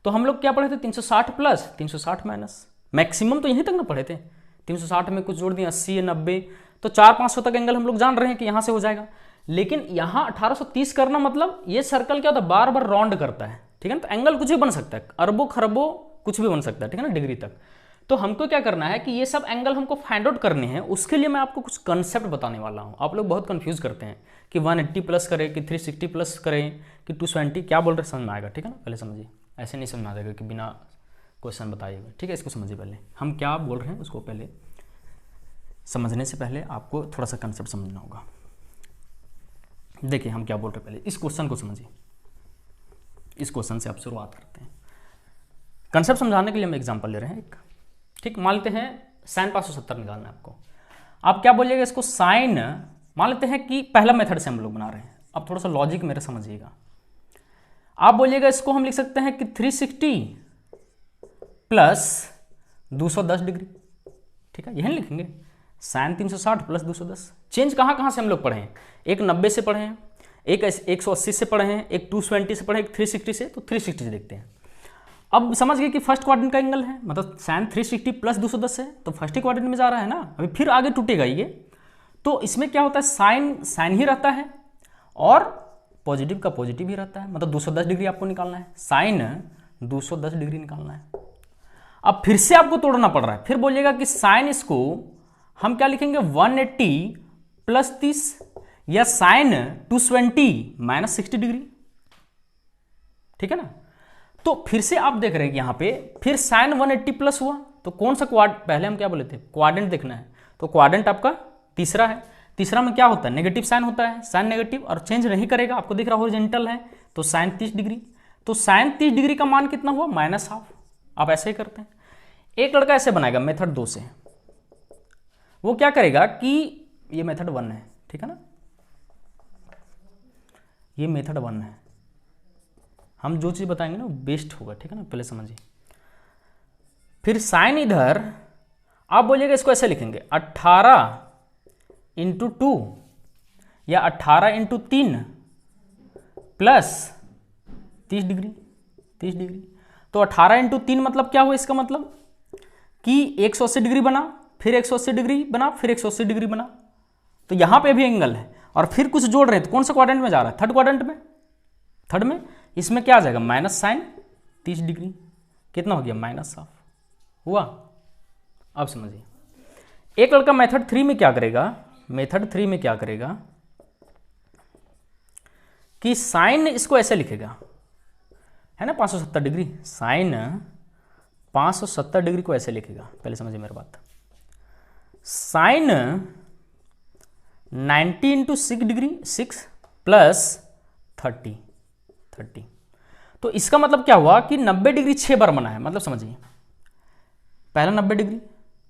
तो हम लोग क्या पढ़े थे, 360 प्लस 360 माइनस, मैक्सिमम तो यहीं तक ना पढ़े थे। 360 में कुछ जोड़ दिए, 80 या 90, तो 400-500 तक एंगल हम लोग जान रहे हैं कि यहाँ से हो जाएगा। लेकिन यहाँ 1830 करना मतलब ये सर्कल क्या होता है, बार बार राउंड करता है, ठीक है ना। तो एंगल कुछ भी बन सकता है, अरबों खरबों कुछ भी बन सकता है, ठीक है ना, डिग्री तक। तो हमको क्या करना है कि ये सब एंगल हमको फाइंड आउट करने हैं। उसके लिए मैं आपको कुछ कंसेप्ट बताने वाला हूँ। आप लोग बहुत कंफ्यूज करते हैं कि 180 प्लस करें कि 360 प्लस करें कि 220, क्या बोल रहे समझ में आएगा, ठीक है ना। पहले समझिए, ऐसे नहीं समझ में आ जाएगा कि बिना क्वेश्चन बताइएगा, ठीक है। इसको समझिए, पहले हम क्या बोल रहे हैं उसको पहले समझने से पहले आपको थोड़ा सा कंसेप्ट समझना होगा। देखिए हम क्या बोल रहे हैं, पहले इस क्वेश्चन को समझिए। इस क्वेश्चन से आप शुरुआत करते हैं। कंसेप्ट समझाने के लिए हम एग्जांपल ले रहे हैं एक, ठीक। मान लेते हैं साइन 570 निकालना है आपको। आप क्या बोलिएगा इसको, साइन, मान लेते हैं कि पहला मेथड से हम लोग बना रहे हैं। अब थोड़ा सा लॉजिक मेरा समझिएगा। आप बोलिएगा इसको हम लिख सकते हैं कि 360 प्लस 210 डिग्री, ठीक है, यही लिखेंगे। Sign 360 plus 210। चेंज कहाँ कहाँ से हम लोग पढ़े हैं, एक 90 से पढ़े हैं, एक 180 से पढ़े हैं, एक 220 से पढ़े, एक 360 से। तो 360 से देखते हैं। अब समझ गए कि फर्स्ट क्वाड्रेंट का एंगल है, मतलब साइन 360 प्लस 210 है, तो फर्स्ट ही क्वाड्रेंट में जा रहा है ना। अभी फिर आगे टूटेगा ये, तो इसमें क्या होता है, साइन साइन ही रहता है और पॉजिटिव का पॉजिटिव ही रहता है, मतलब 210 डिग्री आपको निकालना है। साइन 210 डिग्री निकालना है। अब फिर से आपको तोड़ना पड़ रहा है, फिर बोलिएगा कि साइन, इसको हम क्या लिखेंगे 180 प्लस 30 या साइन 220 माइनस 60 डिग्री, ठीक है ना। तो फिर से आप देख रहे हैं कि यहां पे फिर साइन 180 प्लस हुआ, तो कौन सा पहले हम क्या बोले थे, क्वाड्रेंट देखना है। तो क्वाड्रेंट आपका तीसरा है। तीसरा में क्या होता है, नेगेटिव साइन होता है, साइन नेगेटिव और चेंज नहीं करेगा, आपको दिख रहा हॉरिजॉन्टल है, तो साइन 30 डिग्री। तो साइन 30 डिग्री का मान कितना हुआ, -½ आप ऐसे ही करते हैं। एक लड़का ऐसे बनाएगा मेथड 2 से, वो क्या करेगा कि ये मेथड 1 है, ठीक है ना, ये मेथड 1 है। हम जो चीज बताएंगे ना वो बेस्ट होगा, ठीक है ना। पहले समझिए, फिर साइन इधर आप बोलिएगा इसको ऐसे लिखेंगे 18 × 2 या 18 × 3 प्लस 30 डिग्री, 30 डिग्री। तो 18 × 3 मतलब क्या हुआ, इसका मतलब कि 180 डिग्री बना, फिर 180 डिग्री बना, फिर 180 डिग्री बना, तो यहाँ पे भी एंगल है और फिर कुछ जोड़ रहे हैं, तो कौन सा क्वाड्रेंट में जा रहा है? थर्ड क्वाड्रेंट में। थर्ड में इसमें क्या आ जाएगा? Minus sine 30 degree. कितना हो गया? माइनस हाफ हुआ। अब समझिए, एक लड़का मेथड 3 में क्या करेगा? मेथड 3 में क्या करेगा कि साइन इसको ऐसे लिखेगा, है ना, 570 डिग्री। साइन 570 डिग्री को ऐसे लिखेगा। पहले समझिए मेरी बात। Sine 90 into 6 degree, 6 plus 30। तो इसका मतलब क्या हुआ कि 90 डिग्री 6 बार बना है। मतलब समझिए, पहला 90 डिग्री,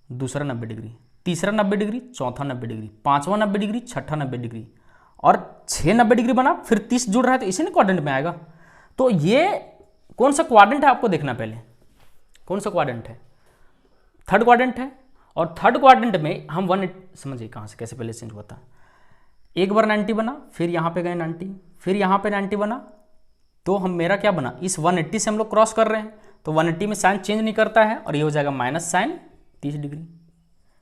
दूसरा 90 डिग्री, तीसरा 90 डिग्री, चौथा 90 डिग्री, पांचवा 90 डिग्री, छठा 90 डिग्री और 6 90 डिग्री बना, फिर 30 जुड़ रहा है, तो इसी ने क्वाड्रेंट में आएगा। तो ये कौन सा क्वाड्रेंट है आपको देखना पहले, कौन सा क्वाड्रेंट है? थर्ड क्वाड्रेंट है। और थर्ड क्वाड्रेंट में हम 180, समझिए कहाँ से कैसे पहले चेंज हुआ था। एक बार 90 बना, फिर यहाँ पे गए 90, फिर यहाँ पे 90 बना, तो हम मेरा क्या बना? इस 180 से हम लोग क्रॉस कर रहे हैं, तो 180 में साइन चेंज नहीं करता है और ये हो जाएगा माइनस साइन 30 डिग्री।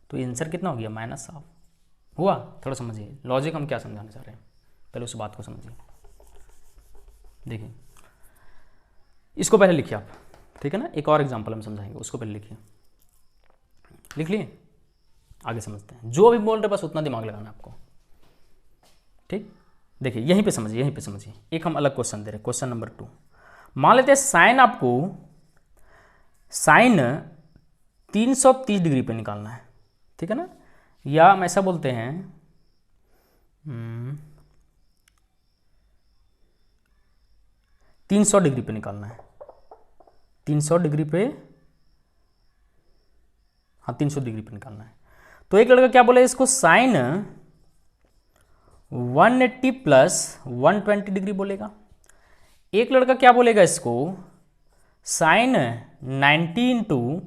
तो आंसर कितना हो गया? माइनस हाफ हुआ। थोड़ा समझिए लॉजिक हम क्या समझाना चाह रहे हैं, पहले उस बात को समझिए। देखिए इसको पहले लिखिए आप, ठीक है ना। एक और एग्जांपल हम समझाएंगे, उसको पहले लिखिए। लिख लिए? आगे समझते हैं। जो भी बोल रहे बस उतना दिमाग लगाना आपको, ठीक। देखिए यहीं पे समझिए, यहीं पे समझिए। एक हम अलग क्वेश्चन दे रहे हैं, क्वेश्चन नंबर 2। मान लेते हैं साइन आपको साइन 330 डिग्री पे निकालना है, ठीक है ना। या हम ऐसा बोलते हैं 300 डिग्री पे निकालना है। 300 डिग्री पे, हाँ 300 डिग्री पे निकालना है। तो एक लड़का क्या बोले इसको? साइन 180 प्लस 120 डिग्री बोलेगा। एक लड़का क्या बोलेगा इसको? साइन 90 इंटू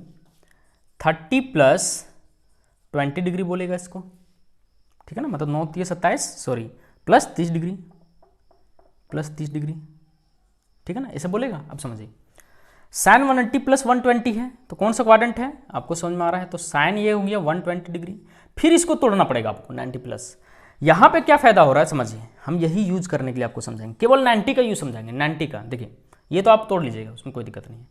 30 प्लस 20 डिग्री बोलेगा इसको, ठीक है ना। मतलब 9 3 27, sorry plus 30 degree, plus 30 degree, ठीक है ना, ऐसे बोलेगा। अब समझिए, साइन 180 प्लस 120 है, तो कौन सा क्वाड्रेंट है आपको समझ में आ रहा है? तो साइन ये हो गया 120 डिग्री, फिर इसको तोड़ना पड़ेगा आपको 90 प्लस। यहाँ पे क्या फायदा हो रहा है समझिए, हम यही यूज करने के लिए आपको समझाएंगे, केवल 90 का यूज समझाएंगे। 90 का देखिए, ये तो आप तोड़ लीजिएगा, उसमें कोई दिक्कत नहीं है।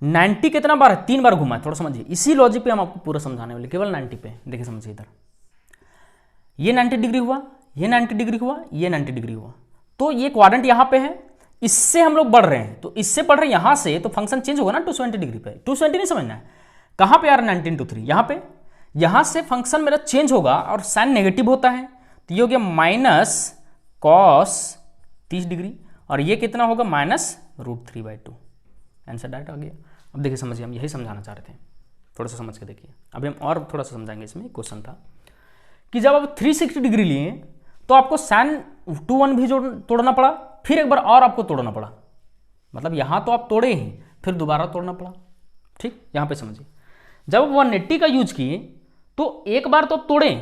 90 कितना बार है? 3 बार घुमा है। थोड़ा समझिए, इसी लॉजिक पे हम आपको पूरा समझाने वाले, केवल 90 पे। देखिए समझिए, इधर ये 90 डिग्री हुआ, ये 90 डिग्री हुआ, ये 90 डिग्री हुआ, तो ये क्वाड्रेंट यहाँ पे है, इससे हम लोग बढ़ रहे हैं, तो इससे बढ़ रहे हैं यहाँ से, तो फंक्शन चेंज होगा ना 270 डिग्री पे। 270 नहीं समझना है, कहाँ पे आ रहा है? 19 into 3 यहाँ पे। यहाँ से फंक्शन मेरा चेंज होगा और साइन नेगेटिव होता है, तो ये हो गया माइनस कॉस 30 डिग्री, और ये कितना होगा? माइनस √3/2। आंसर डायरेक्ट आ गया। अब देखिए समझिए, हम यही समझाना चाह रहे थे, थोड़ा सा समझ के देखिए। अभी हम और थोड़ा सा समझाएंगे। इसमें क्वेश्चन था कि जब आप 360 डिग्री लिए तो आपको साइन 21 भी तोड़ना पड़ा, फिर एक बार और आपको तोड़ना पड़ा। मतलब यहाँ तो आप तोड़े ही, फिर दोबारा तोड़ना पड़ा, ठीक। यहाँ पे समझिए, जब 180 का यूज किए तो एक बार तो आप तोड़े,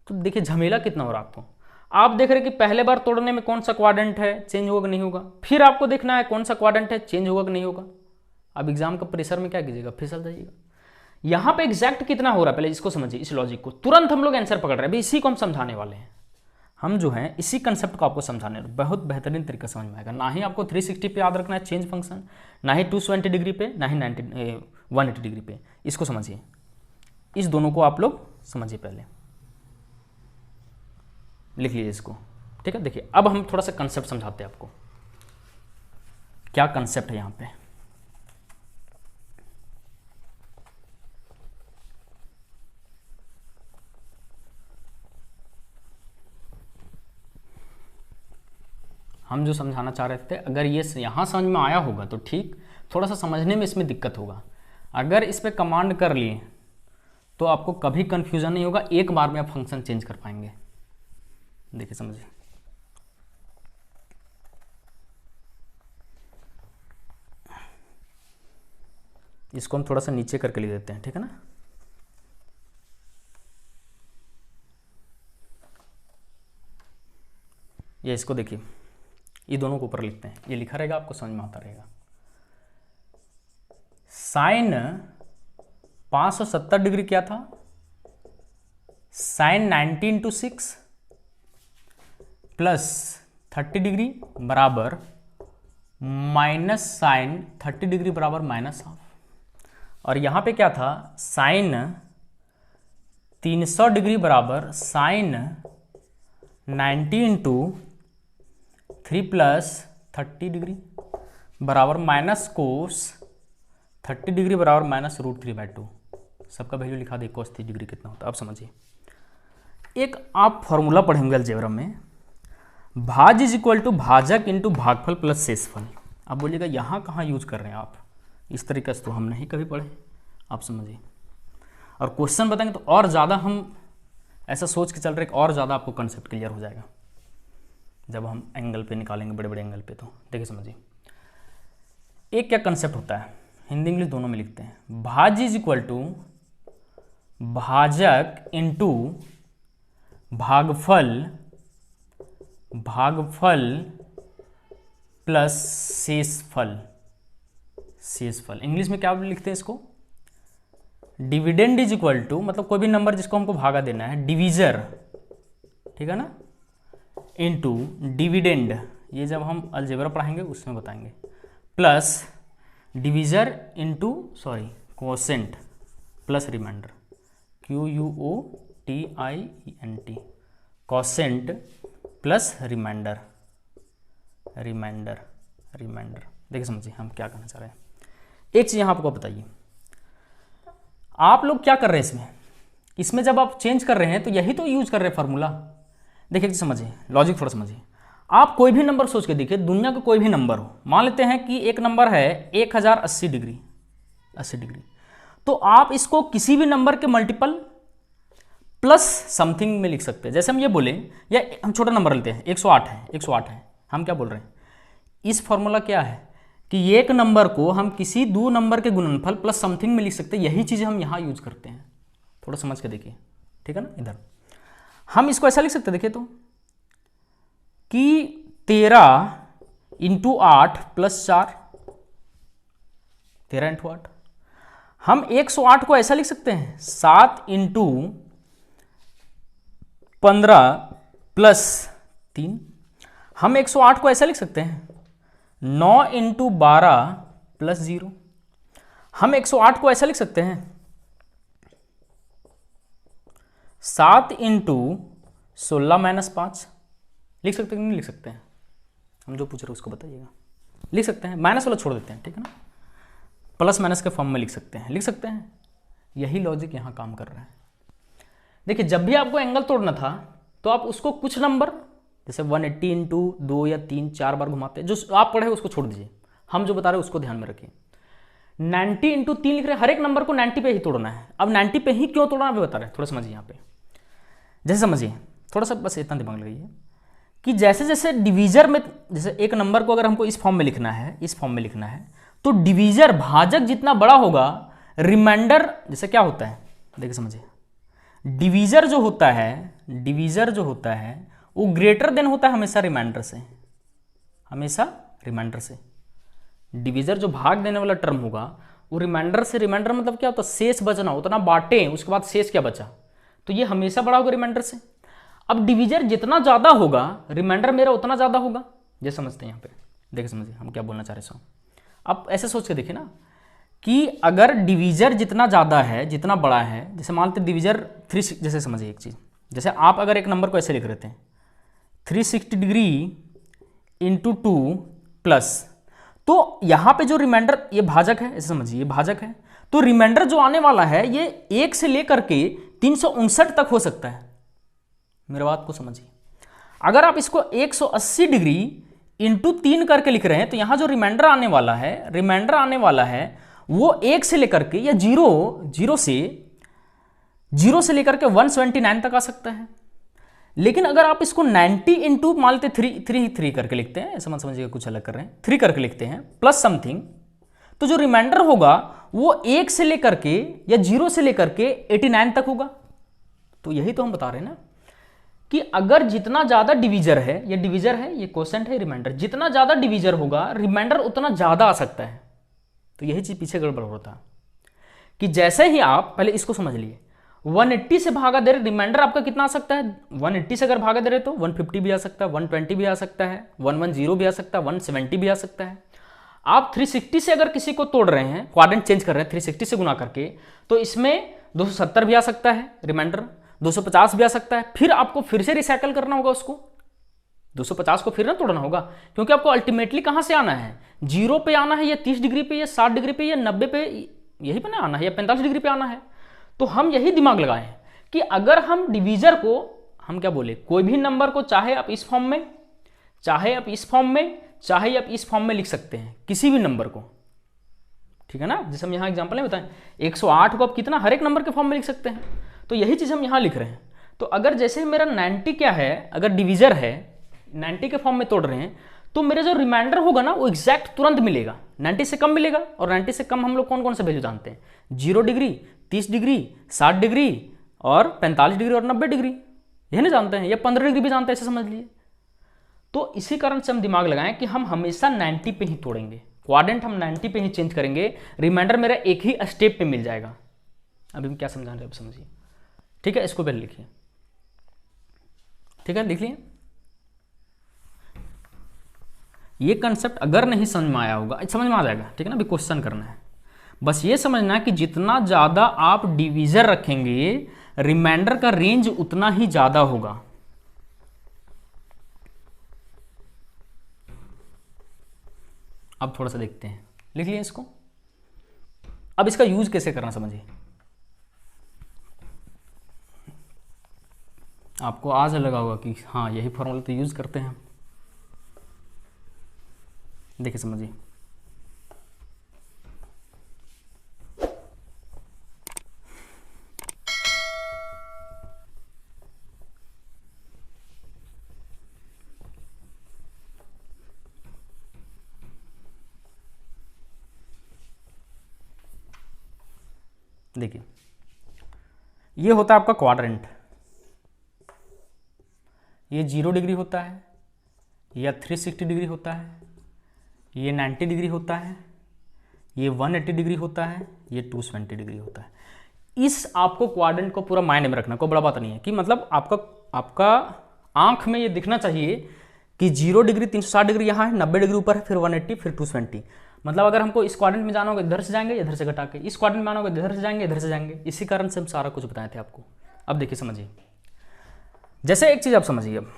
तो देखिए झमेला कितना हो रहा आपको। आप देख रहे कि पहले बार तोड़ने में कौन सा क्वाड्रेंट है, चेंज होगा कि नहीं होगा, फिर आपको देखना है कौन सा क्वाड्रेंट है, चेंज होगा कि नहीं होगा। अब एग्जाम का प्रेशर में क्या कीजिएगा? फिसल जाइएगा। यहाँ पे एग्जैक्ट कितना हो रहा है, पहले इसको समझिए, इस लॉजिक को। तुरंत हम लोग आंसर पकड़ रहे हैं, अभी इसी को हम समझाने वाले हैं। हम जो है इसी कंसेप्ट को आपको समझाने, बहुत बेहतरीन तरीका समझ में आएगा। ना ही आपको 360 पे याद रखना है चेंज फंक्शन, ना ही 220 डिग्री पे, ना ही 180 डिग्री पे। इसको समझिए, इस दोनों को आप लोग समझिए। पहले लिख लीजिए इसको, ठीक है। देखिए अब हम थोड़ा सा कंसेप्ट समझाते हैं आपको, क्या कंसेप्ट है यहाँ पे। हम जो समझाना चाह रहे थे, अगर ये यहाँ समझ में आया होगा तो ठीक, थोड़ा सा समझने में इसमें दिक्कत होगा। अगर इस पर कमांड कर लिए तो आपको कभी कंफ्यूजन नहीं होगा, एक बार में आप फंक्शन चेंज कर पाएंगे। देखिए समझिए, इसको हम थोड़ा सा नीचे करके लिख देते हैं, ठीक है ना। ये इसको देखिए, ये दोनों को ऊपर लिखते हैं, ये लिखा रहेगा, आपको समझ में आता रहेगा। साइन 570 डिग्री क्या था? साइन 90 into 6 प्लस 30 डिग्री बराबर माइनस साइन 30 डिग्री बराबर माइनस हाफ। और यहाँ पे क्या था, साइन 300 डिग्री बराबर साइन 90 इंटू 3 प्लस 30 डिग्री बराबर माइनस कोस 30 डिग्री बराबर माइनस √3/2। सबका वैल्यू लिखा दे, कोस 30 डिग्री कितना होता है। अब समझिए, एक आप फॉर्मूला पढ़ेंगे अलजेब्रा में, भाज इज इक्वल टू भाजक इंटू भागफल प्लस शेषफल। आप बोलिएगा यहाँ कहाँ यूज कर रहे हैं आप, इस तरीके से तो हम नहीं कभी पढ़े, आप समझिए। और क्वेश्चन बताएंगे तो और ज़्यादा हम ऐसा सोच के चल रहे, और ज़्यादा आपको कंसेप्ट क्लियर हो जाएगा जब हम एंगल पे निकालेंगे, बड़े बड़े एंगल पे। तो देखिए समझिए, एक क्या कंसेप्ट होता है, हिंदी इंग्लिश दोनों में लिखते हैं। भाज इज इक्वल टू भाजक इंटू भागफल प्लस शेषफल। इंग्लिश में क्या लिखते हैं इसको, डिविडेंड इज इक्वल टू, मतलब कोई भी नंबर जिसको हमको भागा देना है, डिवीजर, ठीक है ना, इनटू डिविडेंड। ये जब हम अलजेब्रा पढ़ाएंगे उसमें बताएंगे। Plus divisor into quotient plus remainder, QUOTIENT, quotient plus remainder. देखिए समझिए हम क्या कहना चाह रहे हैं। एक चीज यहां आपको बताइए, आप लोग क्या कर रहे हैं इसमें जब आप चेंज कर रहे हैं तो यही तो यूज कर रहे हैं फार्मूला। देखिए समझिए, लॉजिक थोड़ा समझिए। आप कोई भी नंबर सोच के देखिए, दुनिया का कोई भी नंबर हो, मान लेते हैं कि एक नंबर है 1080 डिग्री, तो आप इसको किसी भी नंबर के मल्टीपल प्लस समथिंग में लिख सकते हैं। जैसे हम ये बोले, या हम छोटा नंबर लेते हैं, 108 है, हम क्या बोल रहे हैं, इस फॉर्मूला क्या है कि एक नंबर को हम किसी दो नंबर के गुणनफल प्लस समथिंग में लिख सकते हैं। यही चीज़ हम यहाँ यूज करते हैं, थोड़ा समझ के देखिए, ठीक है ना। इधर हम इसको ऐसा लिख सकते हैं, देखिए तो, कि 13 इंटू 8 प्लस 4, 13 इंटू 8। हम 108 को ऐसा लिख सकते हैं, 7 इंटू 15 प्लस 3। हम 108 को ऐसा लिख सकते हैं, 9 इंटू 12 प्लस 0। हम 108 को ऐसा लिख सकते हैं, 7 इंटू 16 माइनस 5। लिख सकते हैं कि नहीं लिख सकते हैं, हम जो पूछ रहे हैं उसको बताइएगा। लिख सकते हैं, माइनस वाला छोड़ देते हैं, ठीक है ना, प्लस माइनस के फॉर्म में लिख सकते हैं। यही लॉजिक यहाँ काम कर रहा है। देखिए, जब भी आपको एंगल तोड़ना था तो आप उसको कुछ नंबर, जैसे 180 इंटू 2 या 3 4 बार घुमाते हैं, जो आप पढ़े उसको छोड़ दीजिए, हम जो बता रहे हैं उसको ध्यान में रखिए। 90 इंटू 3 लिख रहे हैं, हर एक नंबर को 90 पे ही तोड़ना है। अब 90 पे ही क्यों तोड़ना है बता रहे हैं, थोड़ा समझिए यहाँ पे। जैसे समझिए, थोड़ा सा बस इतना दिमाग लगाइए कि जैसे जैसे डिवीजर में, जैसे एक नंबर को अगर हमको इस फॉर्म में लिखना है, तो डिवीजर भाजक जितना बड़ा होगा, रिमाइंडर जैसे क्या होता है, देखिए समझिए, डिवीजर जो होता है वो ग्रेटर देन होता है हमेशा रिमाइंडर से। डिवीजर जो भाग देने वाला टर्म होगा वो रिमाइंडर मतलब क्या होता है, शेष बचना, उतना बांटे उसके बाद शेष क्या बचा, तो ये हमेशा बड़ा होगा रिमाइंडर से। अब डिवीजर जितना ज्यादा होगा, रिमाइंडर मेरा उतना ज्यादा होगा। जैसे समझते हैं यहाँ पे, देखिए समझिए हम क्या बोलना चाह रहे हैं। अब ऐसे सोच के देखिए ना, कि अगर डिवीजर जितना ज़्यादा है, जितना बड़ा है, जैसे मान लेते डिवीजर 3, जैसे समझिए एक चीज़, जैसे आप अगर एक नंबर को ऐसे लिख रहे थे 360 डिग्री इंटू 2 प्लस, तो यहाँ पे जो रिमाइंडर, ये भाजक है, ऐसे समझिए ये भाजक है, तो रिमाइंडर जो आने वाला है ये 1 से लेकर के 359 तक हो सकता है। मेरी बात को समझिए, अगर आप इसको 180 डिग्री इंटू 3 करके लिख रहे हैं, तो यहाँ जो रिमाइंडर आने वाला है वो 1 से लेकर के, या 0 से लेकर के 179 तक आ सकता है। लेकिन अगर आप इसको 90 इंटू मान लेते 3 करके लिखते हैं, ऐसा मत समझिएगा कुछ अलग कर रहे हैं, 3 करके लिखते हैं प्लस समथिंग, तो जो रिमाइंडर होगा वो 1 से लेकर के या 0 से लेकर के 89 तक होगा। तो यही तो हम बता रहे हैं ना, कि अगर जितना ज्यादा डिवीजर है, ये कोसेंट है, रिमाइंडर, जितना ज्यादा डिवीजर होगा रिमाइंडर उतना ज्यादा आ सकता है। तो यही चीज पीछे गड़बड़ होता है, कि जैसे ही आप पहले इसको समझ लिए, 180 से भागा दे रहे, रिमाइंडर आपका कितना आ सकता है? 180 से अगर भागा दे रहे तो 150 भी आ सकता है, 120 भी आ सकता है, 110 भी आ सकता है, 170 भी आ सकता है। आप 360 से अगर किसी को तोड़ रहे हैं, क्वाड्रेंट चेंज कर रहे हैं 360 से गुना करके, तो इसमें 270 भी आ सकता है रिमाइंडर, 250 भी आ सकता है। फिर आपको फिर से रिसाइकल करना होगा उसको, 250 को फिर ना तोड़ना होगा, क्योंकि आपको अल्टीमेटली कहां से आना है? 0 पे आना है, या 30 डिग्री पे, या 60 डिग्री पे, या 90 पे, यही पे ना आना है, या 45 डिग्री पे आना है। तो हम यही दिमाग लगाए हैं कि अगर हम डिवीजर को, हम क्या बोले, कोई भी नंबर को चाहे आप इस फॉर्म में, चाहे आप इस फॉर्म में, चाहे आप इस फॉर्म में लिख सकते हैं, किसी भी नंबर को, ठीक है ना। जैसे हम यहाँ एग्जांपल में बताएं, 108 को आप कितना, हर एक नंबर के फॉर्म में लिख सकते हैं। तो यही चीज हम यहाँ लिख रहे हैं। तो अगर जैसे मेरा 90 क्या है, अगर डिवीजर है, 90 के फॉर्म में तोड़ रहे हैं, तो मेरा जो रिमाइंडर होगा ना वो एग्जैक्ट तुरंत मिलेगा, 90 से कम मिलेगा। और 90 से कम हम लोग कौन कौन से वैल्यू जानते हैं? 0 डिग्री, 30 डिग्री, 60 डिग्री और 45 डिग्री और 90 डिग्री, यही ना जानते हैं, या 15 डिग्री भी जानते हैं, ऐसे समझ लिए। तो इसी कारण से हम दिमाग लगाएं कि हम हमेशा 90 पे ही तोड़ेंगे, क्वाड्रेंट हम 90 पे ही चेंज करेंगे, रिमाइंडर मेरा एक ही स्टेप पे मिल जाएगा। अभी हम क्या समझा रहे हैं, अब समझिए, ठीक है। इसको पहले लिखिए, ठीक है, लिख लिए। ये कंसेप्ट अगर नहीं समझ में आया होगा, समझ में आ जाएगा, ठीक है ना। अभी क्वेश्चन करना है, बस ये समझना है कि जितना ज्यादा आप डिवीजर रखेंगे, रिमाइंडर का रेंज उतना ही ज्यादा होगा। अब थोड़ा सा देखते हैं, लिख लिया इसको। अब इसका यूज कैसे करना समझिए। आपको आज लगा होगा कि हाँ यही फॉर्मूला तो यूज करते हैं। देखिए समझिए, देखिए ये होता है आपका क्वाड्रेंट, ये 0 डिग्री होता है, या 360 डिग्री होता है, ये 90 डिग्री होता है, ये 180 डिग्री होता है, ये 270 डिग्री होता है। इस आपको क्वाड्रेंट को पूरा माइंड में रखना, कोई बड़ा बात नहीं है कि मतलब आपका आंख में ये दिखना चाहिए कि 0 डिग्री 360 डिग्री यहाँ है, 90 डिग्री ऊपर है, फिर 180, फिर 270। मतलब अगर हमको इस क्वाड्रेंट में जाना होगा इधर से जाएंगे, इधर से घटा के, इस क्वाड्रेंट में आना होगा इधर से जाएंगे, इधर से जाएंगे। इसी कारण से हम सारा कुछ बताए थे आपको। अब देखिए समझिए, जैसे एक चीज आप समझिए, अब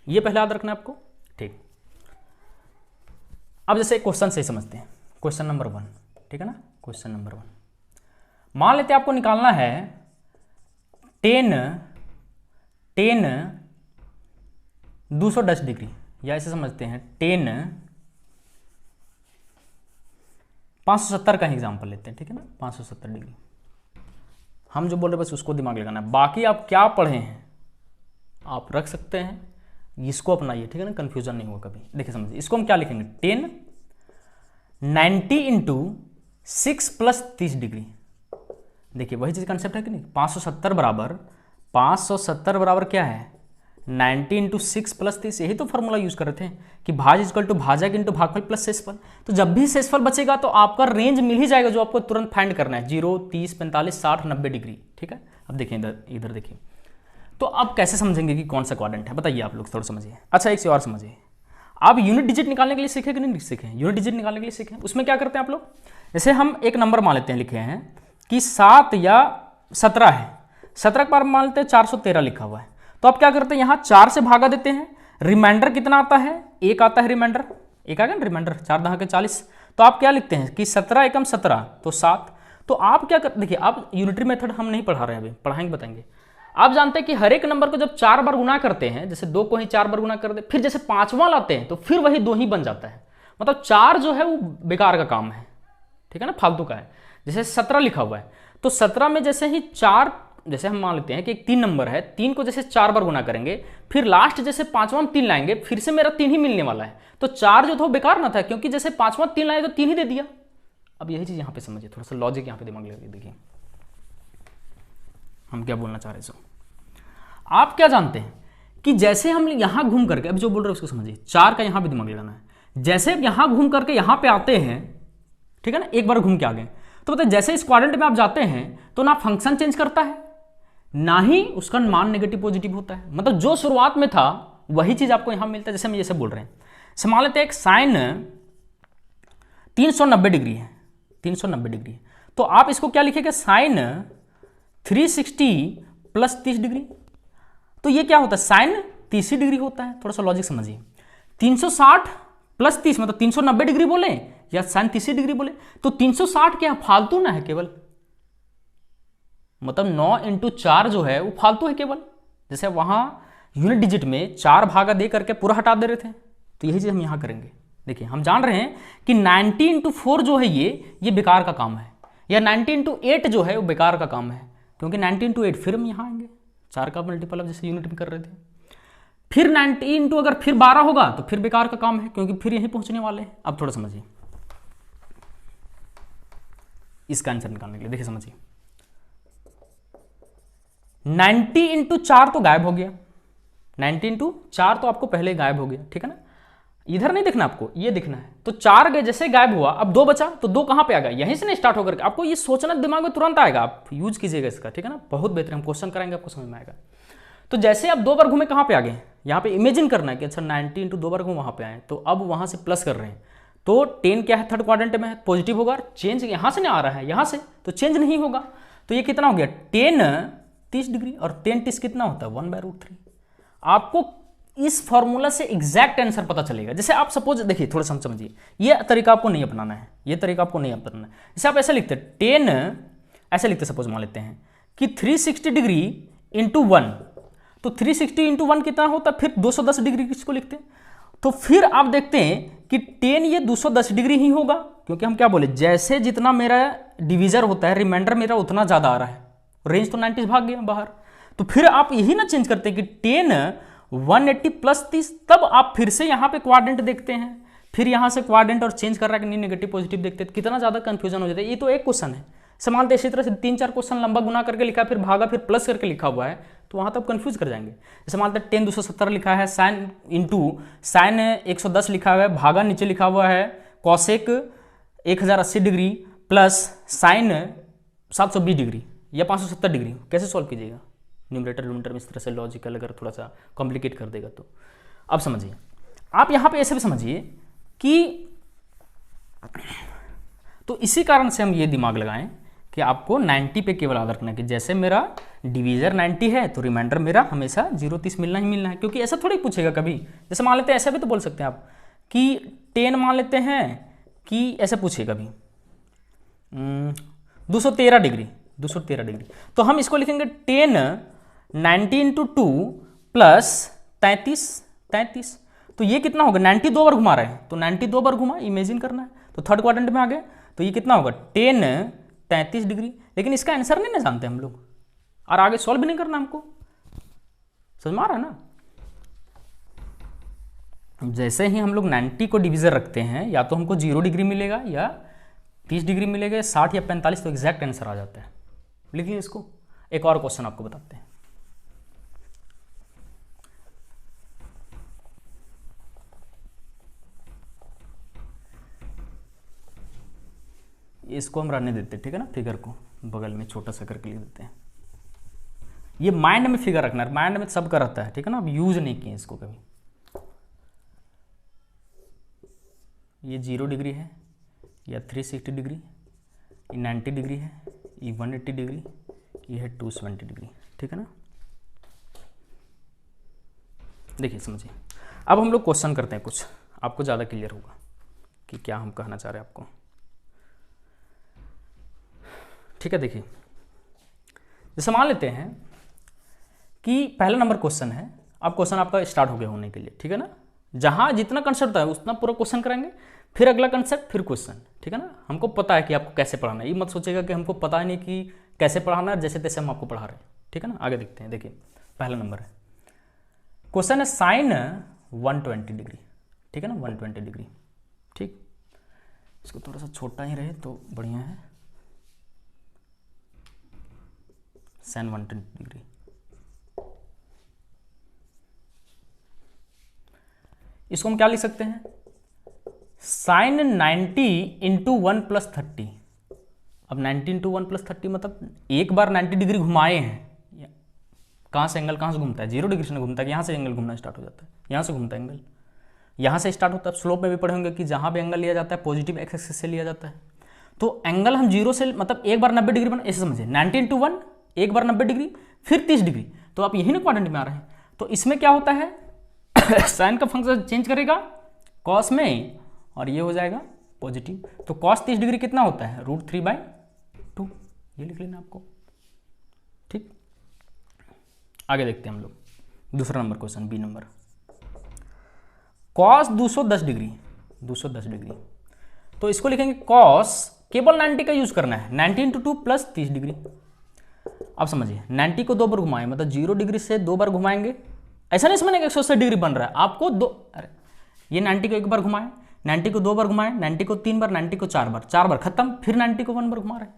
ये पहले याद रखना है आपको, ठीक। अब जैसे क्वेश्चन से समझते हैं, क्वेश्चन नंबर 1, ठीक है ना। क्वेश्चन नंबर 1 मान लेते हैं आपको निकालना है 10 210 डिग्री, या ऐसे समझते हैं 10 570 का एग्जांपल लेते हैं, ठीक है ना। 570 डिग्री हम जो बोल रहे हैं बस उसको दिमाग लगाना है। बाकी आप क्या पढ़े हैं आप रख सकते हैं, इसको अपनाइए, ठीक है ना, कंफ्यूजन नहीं होगा कभी। देखिए समझिए, इसको हम क्या लिखेंगे, 10 90 इंटू 6 प्लस 30 डिग्री। देखिए वही चीज कंसेप्ट है कि नहीं, 570 बराबर क्या है, 90 इंटू 6 प्लस 30। यही तो फॉर्मूला यूज कर रहे थे कि भाज इक्वल टू भाजक इंटू भागफल प्लस शेषफल। तो जब भी शेषफल बचेगा तो आपका रेंज मिल ही जाएगा जो आपको तुरंत फाइंड करना है, 0 30 45 60 90 डिग्री, ठीक है। अब देखिए इधर देखिए, तो अब कैसे समझेंगे कि कौन सा क्वाड्रेंट है, बताइए आप लोग थोड़ा समझिए। अच्छा एक चीज और समझिए, आप यूनिट डिजिट निकालने के लिए सीखे कि नहीं सीखे? यूनिट डिजिट निकालने के लिए सीखे। उसमें क्या करते हैं आप लोग, जैसे हम एक नंबर मान लेते हैं, लिखे हैं कि 7 या 17 है, 17 के बार मान लेते हैं 413 लिखा हुआ है, तो आप क्या करते हैं, यहाँ 4 से भागा देते हैं, रिमाइंडर कितना आता है, 1 आता है रिमाइंडर, 1 आ गया ना रिमाइंडर, 4 दहा के 40। तो आप क्या लिखते हैं कि 17 एकम 17 तो 7। तो आप क्या करते, देखिए आप यूनिटरी मेथड हम नहीं पढ़ा रहे हैं, अभी पढ़ाएंगे बताएंगे। आप जानते हैं कि हर एक नंबर को जब 4 बार गुना करते हैं, जैसे 2 को ही 4 बार गुना कर दे, फिर जैसे 5वां लाते हैं तो फिर वही 2 ही बन जाता है। मतलब 4 जो है वो बेकार का काम है, ठीक है ना, फालतू का है। जैसे 17 लिखा हुआ है, तो 17 में जैसे ही 4, जैसे हम मान लेते हैं कि एक 3 नंबर है, 3 को जैसे 4 बार गुना करेंगे, फिर लास्ट जैसे 5वां में 3 लाएंगे, फिर से मेरा 3 ही मिलने वाला है। तो 4 जो था वो बेकार ना था, क्योंकि जैसे 5वां 3 लाए तो 3 ही दे दिया। अब यही चीज यहाँ पे समझिए, थोड़ा सा लॉजिक यहाँ पे दिमाग लगा देखिए हम क्या बोलना चाह रहे हैं। आप क्या जानते हैं कि जैसे हम यहां घूम करके, अब जो बोल रहे हैं उसको समझिए, 4 का यहां भी दिमाग लगाना है। जैसे यहां घूम करके यहां पे आते हैं, ठीक है ना, एक बार घूम के आ गए, तो बताइए जैसे इस क्वाड्रेंट में आप जाते हैं तो ना फंक्शन चेंज करता है ना ही उसका मान नेगेटिव पॉजिटिव होता है, मतलब जो शुरुआत में था वही चीज आपको यहां मिलता है। जैसे हम जैसे बोल रहे हैं, मान लेते हैं एक साइन 390 डिग्री है, 390 डिग्री है, तो आप इसको क्या लिखेंगे, साइन 360 प्लस 30 डिग्री। तो ये क्या होता है, साइन 30 डिग्री होता है। थोड़ा सा लॉजिक समझिए, 360 प्लस 30 मतलब 390 डिग्री बोले या साइन 30 डिग्री बोले, तो 360 क्या फालतू ना है केवल, मतलब 9 इंटू 4 जो है वो फालतू है केवल। जैसे वहां यूनिट डिजिट में 4 भागा दे करके पूरा हटा दे रहे थे, तो यही चीज हम यहां करेंगे। देखिए हम जान रहे हैं कि 90 इंटू 4 जो है ये बेकार का काम है, या 90 इंटू 8 जो है वो बेकार का काम है, क्योंकि 90 इंटू 8 फिर हम यहां आएंगे 4 का मल्टीपल, अब जैसे यूनिट में कर रहे थे। फिर 90 इंटू अगर फिर 12 होगा तो फिर बेकार का काम है, क्योंकि फिर यहीं पहुंचने वाले हैं। अब थोड़ा समझिए इसका आंसर निकालने के लिए, देखिए समझिए 90 इंटू 4 तो गायब हो गया, 90 इंटू 4 तो आपको पहले गायब हो गया, ठीक है ना, इधर नहीं दिखना आपको, ये दिखना है। तो 4 गए जैसे गायब हुआ, अब 2 बचा, तो 2 कहां पे आ गया, यहीं से नहीं स्टार्ट होकर के। आपको ये सोचना दिमाग में तुरंत आएगा, आप यूज कीजिएगा इसका, ठीक है ना, बहुत बेहतर, हम क्वेश्चन कराएंगे आपको समझ में आएगा। तो जैसे आप 2 बार घूमे कहां पे आ गए, यहां पे इमेजिन करना है कि अच्छा 90 इंटू 2 बार घूम वहां पे आए, तो अब वहां से प्लस कर रहे हैं, तो 10 क्या है, थर्ड क्वाड्रेंट में है, पॉजिटिव होगा, चेंज यहां से नहीं आ रहा है, यहां से, तो चेंज नहीं होगा। तो ये कितना हो गया, 10 30 डिग्री, और 10 30 कितना होता है, 1/√3। आपको इस फॉर्मूला से एग्जैक्ट आंसर पता चलेगा। जैसे आप सपोज देखिए, थोड़ा सा समझिए, ये तरीका आपको नहीं अपनाना है, ये तरीका आपको नहीं अपनाना है। जैसे आप ऐसे लिखते 10 ऐसे लिखते, सपोज मान लेते हैं कि 360 डिग्री इंटू 1, तो 360 इंटू 1 कितना होता है, फिर 210 डिग्री किसको लिखते हैं। तो फिर आप देखते हैं कि 10 ये 210 डिग्री ही होगा, क्योंकि हम क्या बोले, जैसे जितना मेरा डिवीजर होता है रिमाइंडर मेरा उतना ज्यादा आ रहा है, रेंज तो 90 भाग गया बाहर। तो फिर आप यही ना चेंज करते हैं कि 10 180 प्लस 30, तब आप फिर से यहां पे क्वाड्रेंट देखते हैं, फिर यहां से क्वाड्रेंट और चेंज कर रहा है कि नहीं नेगेटिव पॉजिटिव देखते हैं, कितना ज्यादा कंफ्यूजन हो जाता है। ये तो एक क्वेश्चन है, समानते इसी तरह से 3-4 क्वेश्चन लंबा गुना करके लिखा है, फिर भागा, फिर प्लस करके लिखा हुआ है, तो वहां तक कंफ्यूज कर जाएंगे। जैसे मानते 10 270 लिखा है, साइन इंटू साइन 110 लिखा हुआ है, भागा नीचे लिखा हुआ है cosec 1080 degree plus sign 720 degree या 570 डिग्री, कैसे सॉल्व कीजिएगा, न्यूमरेटर डिनोमिनेटर में इस तरह से लॉजिकल अगर थोड़ा सा कॉम्प्लिकेट कर देगा तो। अब समझिए आप यहां पे ऐसे भी समझिए कि, तो इसी कारण से हम ये दिमाग लगाएं कि आपको 90 पे केवल याद रखना है कि जैसे मेरा डिवीजर 90 है तो रिमाइंडर मेरा हमेशा 0-30 मिलना ही मिलना है, क्योंकि ऐसा थोड़ी पूछेगा कभी। जैसे मान लेते हैं, ऐसा भी तो बोल सकते हैं आप कि 10 मान लेते हैं कि ऐसे पूछेगा कभी 213 डिग्री, 213 डिग्री, तो हम इसको लिखेंगे 10 90 इंटू 2 प्लस 33, तो ये कितना होगा, 90 2 बार घुमा रहे हैं, तो 90 2 बार घुमा, इमेजिन करना है, तो थर्ड क्वाड्रेंट में आ गए, तो ये कितना होगा 10 33 डिग्री। लेकिन इसका आंसर नहीं ना जानते हम लोग, और आगे सॉल्व भी नहीं करना हमको, समझ में आ रहा है ना। जैसे ही हम लोग 90 को डिवीजर रखते हैं, या तो हमको 0 डिग्री मिलेगा या 30 डिग्री मिलेगा, 60 या 45, तो एग्जैक्ट आंसर आ जाता है। लिख लीजिए इसको। एक और क्वेश्चन आपको बताते हैं, इसको हम रहने देते हैं, ठीक है ना, फिगर को बगल में छोटा सा करके लिख देते हैं। ये माइंड में फिगर रखना है, माइंड में सबका रहता है, ठीक है ना, अब यूज नहीं किए इसको कभी। ये 0 डिग्री है, या 360 डिग्री, ये 90 डिग्री है, ये 180 डिग्री, ये है 270 डिग्री, ठीक है ना। देखिए समझिए, अब हम लोग क्वेश्चन करते हैं कुछ, आपको ज़्यादा क्लियर होगा कि क्या हम कहना चाह रहे हैं आपको, ठीक है। देखिए जैसे मान लेते हैं कि पहला नंबर क्वेश्चन है, अब क्वेश्चन आपका स्टार्ट हो गया होने के लिए, ठीक है ना, जहां जितना कंसेप्ट है उतना पूरा क्वेश्चन कराएंगे, फिर अगला कंसेप्ट, फिर क्वेश्चन, ठीक है ना। हमको पता है कि आपको कैसे पढ़ाना है, ये मत सोचेगा कि हमको पता नहीं कि कैसे पढ़ाना है, जैसे तैसे हम आपको पढ़ा रहे हैं, ठीक है ना। आगे देखते हैं। देखिए पहला नंबर है, क्वेश्चन है साइन 120 डिग्री, ठीक है ना, 120 डिग्री, ठीक। इसको थोड़ा सा छोटा ही रहे तो बढ़िया है, साइन 120 डिग्री। इसको हम क्या लिख सकते हैं, साइन 90 इंटू 1 प्लस 30, अब 90 इंटू 1 प्लस 30 मतलब एक बार 90 डिग्री घुमाए हैं, कहाँ से एंगल कहाँ से घूमता है, 0 डिग्री से नहीं घूमता है, यहाँ से एंगल घूमना स्टार्ट हो जाता है, यहाँ से घूमता है एंगल, यहाँ से स्टार्ट होता है। स्लोप में भी पढ़े होंगे कि जहाँ भी एंगल लिया जाता है पॉजिटिव एक्स एक्सिस से लिया जाता है। तो एंगल हम 0 से मतलब एक बार 90 डिग्री बना, ऐसे समझिए 90 इंटू 1 एक बार 90 डिग्री फिर 30 डिग्री, तो आप यही ना क्वाड्रेंट में आ रहे हैं। तो इसमें क्या होता है साइन का फंक्शन चेंज करेगा कॉस में और ये हो जाएगा पॉजिटिव। तो कॉस 30 डिग्री कितना होता है, √3/2, ये लिख लेना आपको। ठीक, आगे देखते हैं हम लोग दूसरा number question, B number. Cos 210 degree, 210 degree, तो इसको लिखेंगे कॉस, केवल 90 का यूज करना है, 90 इंटू 2 प्लस 30 डिग्री। अब समझिए 90 को 2 बार घुमाएं, मतलब 0 डिग्री से 2 बार घुमाएंगे, ऐसा नहीं समझेंगे 180 डिग्री बन रहा है आपको अरे ये 90 को 1 बार घुमाएं, 90 को 2 बार घुमाएं, 90 को 3 बार, 90 को 4 बार, 4 बार खत्म, फिर 90 को 1 बार घुमा रहे हैं।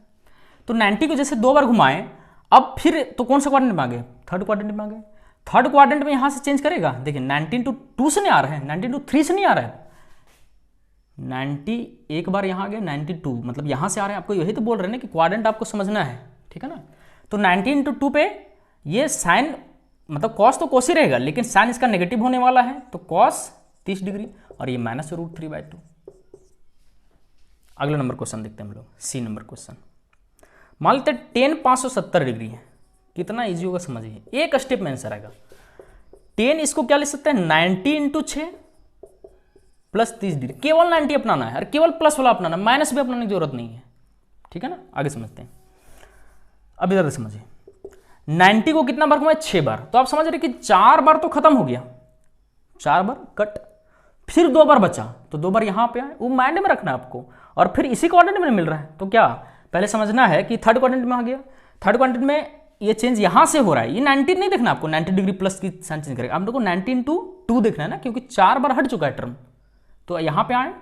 तो 90 को जैसे 2 बार घुमाएं, अब फिर तो कौन सा क्वाड्रेंट में आ गए, थर्ड क्वाड्रेंट में आ गए। थर्ड क्वाड्रेंट में यहां से चेंज करेगा, देखिए 90 इंटू 2 से नहीं आ रहा है, 90 इंटू 3 से नहीं आ रहा है, 90 एक बार यहाँ आ गया, 92 मतलब यहाँ से आ रहे हैं। आपको यही तो बोल रहे हैं ना कि क्वाड्रेंट आपको समझना है, ठीक है ना। तो 90 इंटू 2 पे ये साइन मतलब कॉस तो कॉस ही रहेगा, लेकिन साइन इसका नेगेटिव होने वाला है, तो कॉस 30 डिग्री और ये माइनस √3/2। अगला नंबर क्वेश्चन देखते हैं हम लोग, सी नंबर क्वेश्चन। मान लेते हैं टेन 570 डिग्री है, कितना इजी होगा समझिए, एक स्टेप में आंसर आएगा। 10 इसको क्या लिख सकते हैं, 90 इंटू 6 प्लस 30 डिग्री, केवल 90 अपनाना है और केवल प्लस वाला अपनाना, माइनस भी अपनाने की जरूरत नहीं है, ठीक है ना। आगे समझते हैं, अब इधर समझिए 90 को कितना बार घुमाए, 6 बार, तो आप समझ रहे कि 4 बार तो खत्म हो गया, 4 बार कट, फिर 2 बार बचा, तो 2 बार यहां पे आए, वो माइंड में रखना है आपको, और फिर इसी क्वाड्रेंट में मिल रहा है। तो क्या पहले समझना है कि थर्ड क्वाड्रेंट में आ गया, थर्ड क्वाड्रेंट में ये चेंज यहां से हो रहा है, ये 90 नहीं देखना आपको, 90 डिग्री प्लस की साइन चेंज करेगा, आप लोगों को 90 इंटू 2 देखना है ना, क्योंकि 4 बार हट चुका है टर्म, तो यहां पे आए।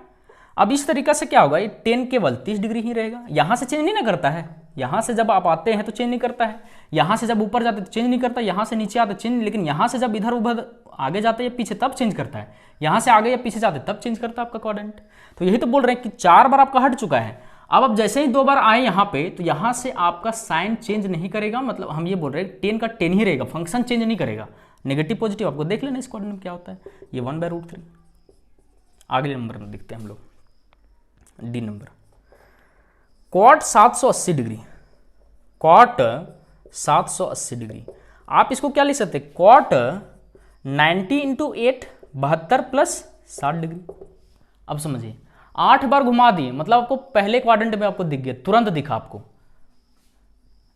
अब इस तरीका से क्या होगा, ये 10 केवल 30 डिग्री ही रहेगा, यहां से चेंज नहीं ना करता है, यहां से जब आप आते हैं तो चेंज नहीं करता है, यहां से जब ऊपर जाते तो चेंज नहीं करता, यहां से नीचे आते चेंज, लेकिन यहां से जब इधर उधर आगे जाते या पीछे तब चेंज करता है, यहां से आगे या पीछे जाते तब चेंज करता है आपका क्वाड्रेंट। तो यही तो बोल रहे हैं कि 4 बार आपका हट चुका है, अब जैसे ही 2 बार आए यहाँ पे, तो यहां से आपका साइन चेंज नहीं करेगा, मतलब हम ये बोल रहे हैं 10 का 10 ही रहेगा, फंक्शन चेंज नहीं करेगा, नेगेटिव पॉजिटिव आपको देख लेना इस क्वाड्रेंट में क्या होता है, ये 1/√3। अगले नंबर में देखते हैं हम लोग, D number. Cot 780 degree, cot 780 degree, आप इसको क्या लिख सकते हैं, कॉट 90 इंटू 8 72 प्लस 60 डिग्री। अब समझिए 8 बार घुमा दिए, मतलब आपको पहले क्वाड्रेंट में आपको दिख गया, तुरंत दिखा आपको,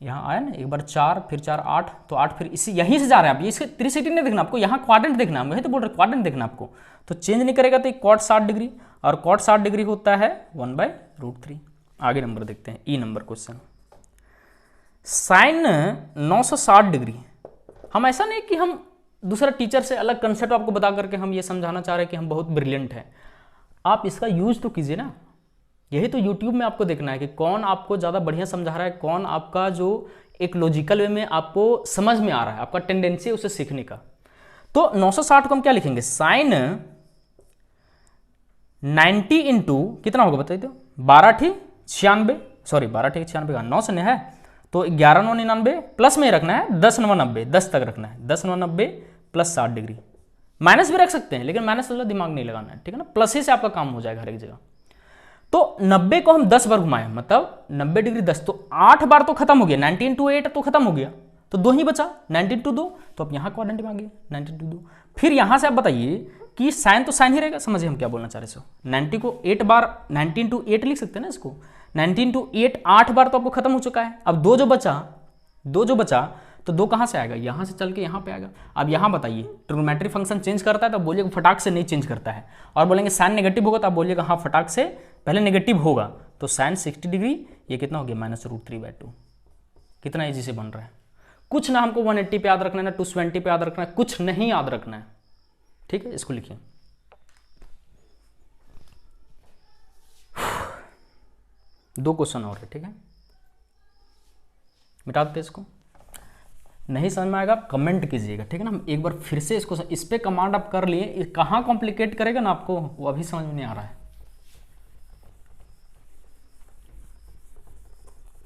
यहां आया ना, एक बार 4 फिर 4 8, तो 8 फिर इसी यहीं से जा रहे हैं आप, इसके 360 नहीं देखना आपको, यहाँ क्वाड्रेंट देखना है, वही तो बोल रहे क्वाड्रेंट देखना आपको, तो चेंज नहीं करेगा, तो कॉट 60 डिग्री, और कॉट 60 डिग्री होता है 1/√3। आगे नंबर देखते हैं, ई नंबर क्वेश्चन। साइन 960 डिग्री, हम ऐसा नहीं कि हम दूसरा टीचर से अलग कंसेप्ट आपको बता करके हम ये समझाना चाह रहे हैं कि हम बहुत ब्रिलियंट हैं, आप इसका यूज तो कीजिए ना, यही तो यूट्यूब में आपको देखना है कि कौन आपको ज़्यादा बढ़िया समझा रहा है, कौन आपका जो एक लॉजिकल वे में आपको समझ में आ रहा है, आपका टेंडेंसी है उसे सीखने का। तो 960 को हम क्या लिखेंगे, साइन 90 इंटू कितना होगा बताइए तो, 12×96, सॉरी 12×96 का 9 से है, तो 11×9 प्लस में रखना है, 10×9 10 तक रखना है, 10×9 प्लस 60 डिग्री, माइनस भी रख सकते हैं, लेकिन माइनस वाला दिमाग नहीं लगाना है, ठीक है ना, प्लस ही से आपका काम हो जाएगा हर एक जगह। तो 90 को हम 10 बार घुमाएं, मतलब 90 डिग्री 10, तो 8 बार तो खत्म हो गया, 90 इंटू 8 तो खत्म हो गया, तो 2 ही बचा, 90 इंटू 2, तो अब यहाँ क्वाड्रेंट में आ गया 90 इंटू 2। फिर यहाँ से आप बताइए कि साइन तो साइन ही रहेगा, समझिए हम क्या बोलना चाह रहे हैं। 90 को 8 बार, 90 इंटू 8 लिख सकते हैं ना इसको, 90 इंटू 8 8 बार तो आपको खत्म हो चुका है, अब 2 जो बचा, तो 2 कहाँ से आएगा, यहाँ से चल के यहाँ पे आएगा। अब यहाँ बताइए ट्रिग्नोमेट्री फंक्शन चेंज करता है तो बोलिएगा फटाक से नहीं चेंज करता है, और बोलेंगे साइन नेगेटिव होगा तो आप बोलिएगा हाँ फटाक से पहले नेगेटिव होगा, तो साइन 60 डिग्री ये कितना हो गया, -√3/2। कितना ईजी से बन रहा है, कुछ ना हमको 180 पे याद रखना है, ना 220 पे याद रखना है, कुछ नहीं याद रखना है, ठीक है। इसको लिखिए, दो क्वेश्चन और है, ठीक है, मिटा देते इसको। नहीं समझ में आएगा कमेंट कीजिएगा, ठीक है ना, हम एक बार फिर से इसको, इस पे कमांड आप कर लिए, कहाँ कॉम्प्लिकेट करेगा ना आपको, वो अभी समझ में नहीं आ रहा है।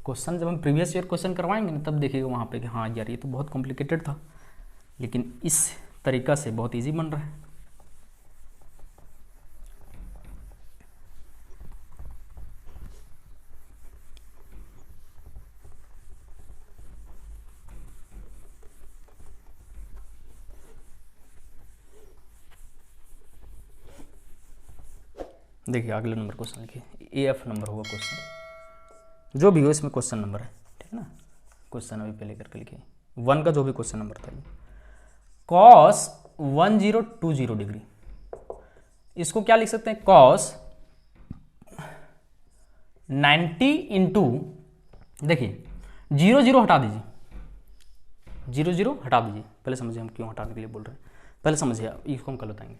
क्वेश्चन जब हम प्रीवियस ईयर क्वेश्चन करवाएंगे ना तब देखिएगा वहाँ पे कि हाँ यार ये तो बहुत कॉम्प्लिकेटेड था, लेकिन इस तरीका से बहुत इजी बन रहा है। देखिए अगले नंबर क्वेश्चन लिखिए, AF नंबर होगा क्वेश्चन, जो भी हो इसमें क्वेश्चन नंबर है, ठीक है ना। क्वेश्चन अभी पहले करके लिखिए, 1 का जो भी क्वेश्चन नंबर था ये cos 1020 डिग्री, इसको क्या लिख सकते हैं, cos 90 इंटू, देखिए 0 हटा दीजिए, 0 हटा दीजिए, पहले समझिए हम क्यों हटाने के लिए बोल रहे हैं, पहले समझिए, इसको हम कल बताएंगे।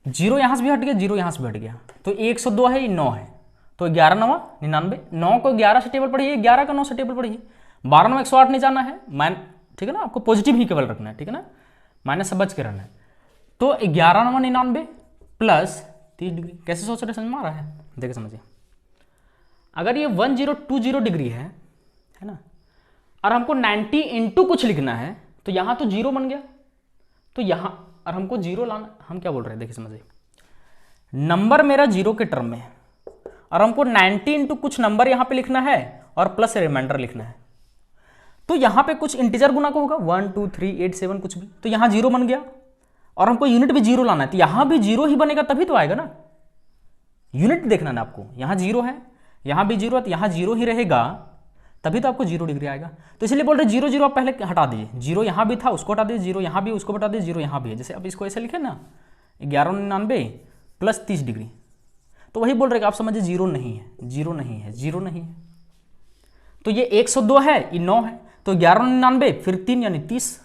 0 यहाँ से भी हट गया, 0 यहाँ से भी हट गया, तो 102 है, ये 9 है, तो 11 9 99, 9 को 11 से टेबल पढ़िए, 11 का 9 से टेबल पढ़िए, 12 9 108 नहीं जाना है, ठीक है ना, आपको पॉजिटिव ही केवल रखना है, ठीक है ना, माइनस से बच के रहना है। तो 11 9 99 प्लस 30 डिग्री, कैसे सोच रहे, समझ में आ रहा है, देखिए समझिए, अगर ये 1020 डिग्री है ना, और हमको 90 इंटू कुछ लिखना है, तो यहाँ तो 0 बन गया, तो यहाँ और हमको 0 लाना, हम क्या बोल रहे हैं, देखिए समझिए, नंबर मेरा 0 के टर्म में है और हमको 90 इंटू कुछ नंबर यहाँ पे लिखना है और प्लस रिमाइंडर लिखना है, तो यहाँ पे कुछ इंटीजर गुना को होगा 1 2 3 8 7 कुछ भी, तो यहाँ 0 बन गया और हमको यूनिट भी 0 लाना है, तो यहाँ भी 0 ही बनेगा तभी तो आएगा ना, यूनिट देखना ना आपको, यहाँ 0 है, यहाँ भी 0 है, तो यहाँ 0 ही रहेगा तभी तो आपको 0 डिग्री आएगा। तो इसलिए बोल रहे 0 0 आप पहले हटा दीजिए, 0 यहाँ भी था उसको हटा दीजिए, 0 यहाँ भी उसको हटा दीजिए, 0 यहाँ भी है, जैसे अब इसको ऐसे लिखे ना 1199 प्लस 30 डिग्री, तो वही बोल रहे कि आप समझिए 0 नहीं है, 0 नहीं है, 0 नहीं है, तो ये 102 है, ये 9 है, तो 1199 फिर 3 यानी 30।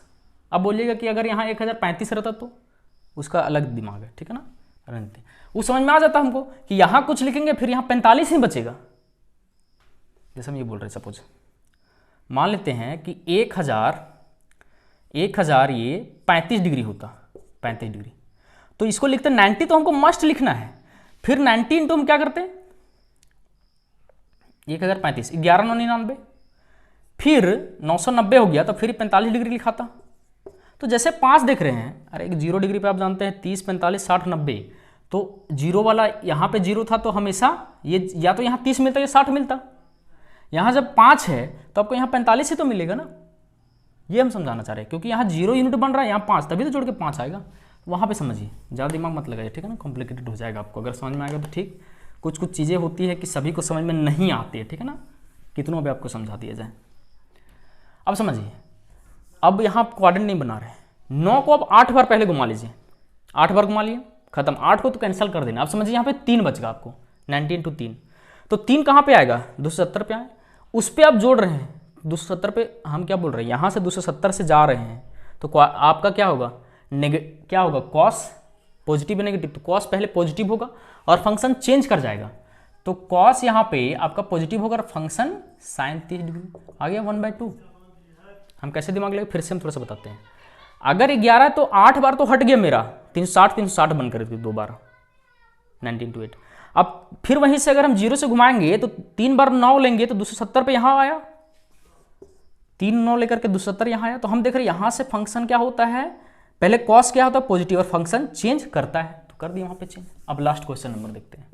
अब बोलिएगा कि अगर यहाँ 1035 रहता तो उसका अलग दिमाग है, ठीक है ना, रणनीति वो समझ में आ जाता हमको कि यहाँ कुछ लिखेंगे फिर यहाँ 45 ही बचेगा। जैसे हम ये बोल रहे हैं, सपोज मान लेते हैं कि 1000 ये 35 डिग्री होता, 35 डिग्री, तो इसको लिखते हैं 90, तो हमको मस्ट लिखना है, फिर 90 इंटू हम क्या करते हैं 1035 11 999, फिर 990 हो गया, तो फिर 45 डिग्री लिखाता। तो जैसे 5 देख रहे हैं, अरे 0 डिग्री पे आप जानते हैं 30 45 60 90, तो 0 वाला यहाँ पे 0 था तो हमेशा ये या तो यहाँ 30 मिलता या 60 मिलता, यहाँ जब 5 है तो आपको यहाँ 45 ही तो मिलेगा ना, ये हम समझाना चाह रहे हैं, क्योंकि यहाँ 0 यूनिट बन रहा है, यहाँ 5 तभी तो जोड़ के 5 आएगा, वहाँ पे समझिए, ज़्यादा दिमाग मत लगाइए, ठीक है ना, कॉम्प्लिकेटेड हो जाएगा आपको, अगर समझ में आएगा तो ठीक, कुछ कुछ चीज़ें होती है कि सभी को समझ में नहीं आती है, ठीक है ना, कितनों भी आपको समझा दिया जाए। अब समझिए, अब यहाँ आप क्वाड्रेंट नहीं बना रहे, 9 को अब 8 बार पहले घुमा लीजिए, 8 बार घुमा लिए खत्म, 8 को तो कैंसिल कर देना। अब समझिए यहाँ पे 3 बच गया आपको, 90 इंटू 3, तो 3 कहाँ पे आएगा 270 पे आए, उस पर आप जोड़ रहे हैं 270 पे, हम क्या बोल रहे हैं यहाँ से 270 से जा रहे हैं, तो आपका क्या होगा क्या होगा कॉस, पॉजिटिव या नेगेटिव, तो कॉस पहले पॉजिटिव होगा और फंक्शन चेंज कर जाएगा, तो कॉस यहाँ पे आपका पॉजिटिव होगा और फंक्शन साइन 30 डिग्री आ गया 1/2। हम कैसे दिमाग लगे फिर से हम थोड़ा सा बताते हैं, अगर 11 तो 8 बार तो हट गया मेरा 360 बनकर 2 बार 90 इंटू 8, अब फिर वहीं से अगर हम 0 से घुमाएंगे तो 3 बार 9 लेंगे तो 270 पे यहाँ आया, 3 9 लेकर के 270 यहाँ आया, तो हम देख रहे हैं यहाँ से फंक्शन क्या होता है, पहले कॉस क्या होता है पॉजिटिव और फंक्शन चेंज करता है, तो कर दिया वहां पे चेंज। अब लास्ट क्वेश्चन नंबर देखते हैं,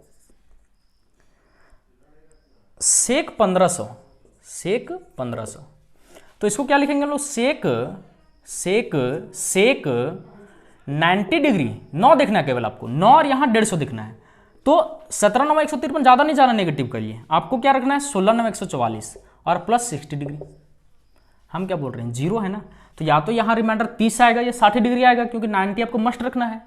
सेक 1500, तो इसको क्या लिखेंगे लोग, सेक 90 डिग्री, 9 देखना है केवल आपको, 9 और यहाँ 150 दिखना है, तो 17 9 153 ज़्यादा नहीं जाना नेगेटिव के लिए, आपको क्या रखना है 16 9 144 और प्लस 60 डिग्री। हम क्या बोल रहे हैं 0 है ना, तो या तो यहाँ रिमाइंडर 30 आएगा या 60 डिग्री आएगा, क्योंकि 90 आपको मस्ट रखना है,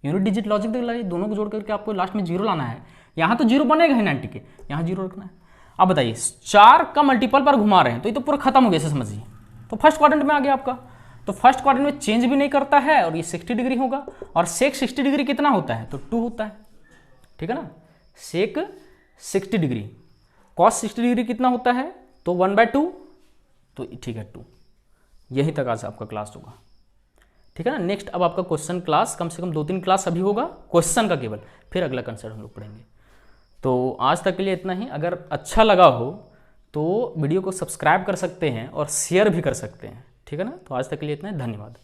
यूनिट डिजिट लॉजिक देख लीजिए, दोनों को जोड़ करके आपको लास्ट में 0 लाना है, यहाँ तो 0 बनेगा ही 90 के, यहाँ 0 रखना है। अब बताइए 4 का मल्टीपल पर घुमा रहे हैं, तो ये तो पूरा खत्म हो गया, ऐसे समझिए, तो फर्स्ट क्वाड्रेंट में आ गया आपका, तो फर्स्ट क्वाड्रेंट में चेंज भी नहीं करता है और ये 60 डिग्री होगा, और सेक 60 डिग्री कितना होता है, तो 2 होता है, ठीक है ना, सेक 60 डिग्री, कॉस 60 डिग्री कितना होता है, तो 1/2, तो ठीक है 2। यही तक आज आपका क्लास होगा, ठीक है ना। नेक्स्ट अब आपका क्वेश्चन क्लास, कम से कम 2-3 क्लास अभी होगा क्वेश्चन का केवल, फिर अगला कंसेप्ट हम लोग पढ़ेंगे। तो आज तक के लिए इतना ही, अगर अच्छा लगा हो तो वीडियो को सब्सक्राइब कर सकते हैं और शेयर भी कर सकते हैं। ठीक है ना। तो आज तक के लिए इतना ही, धन्यवाद।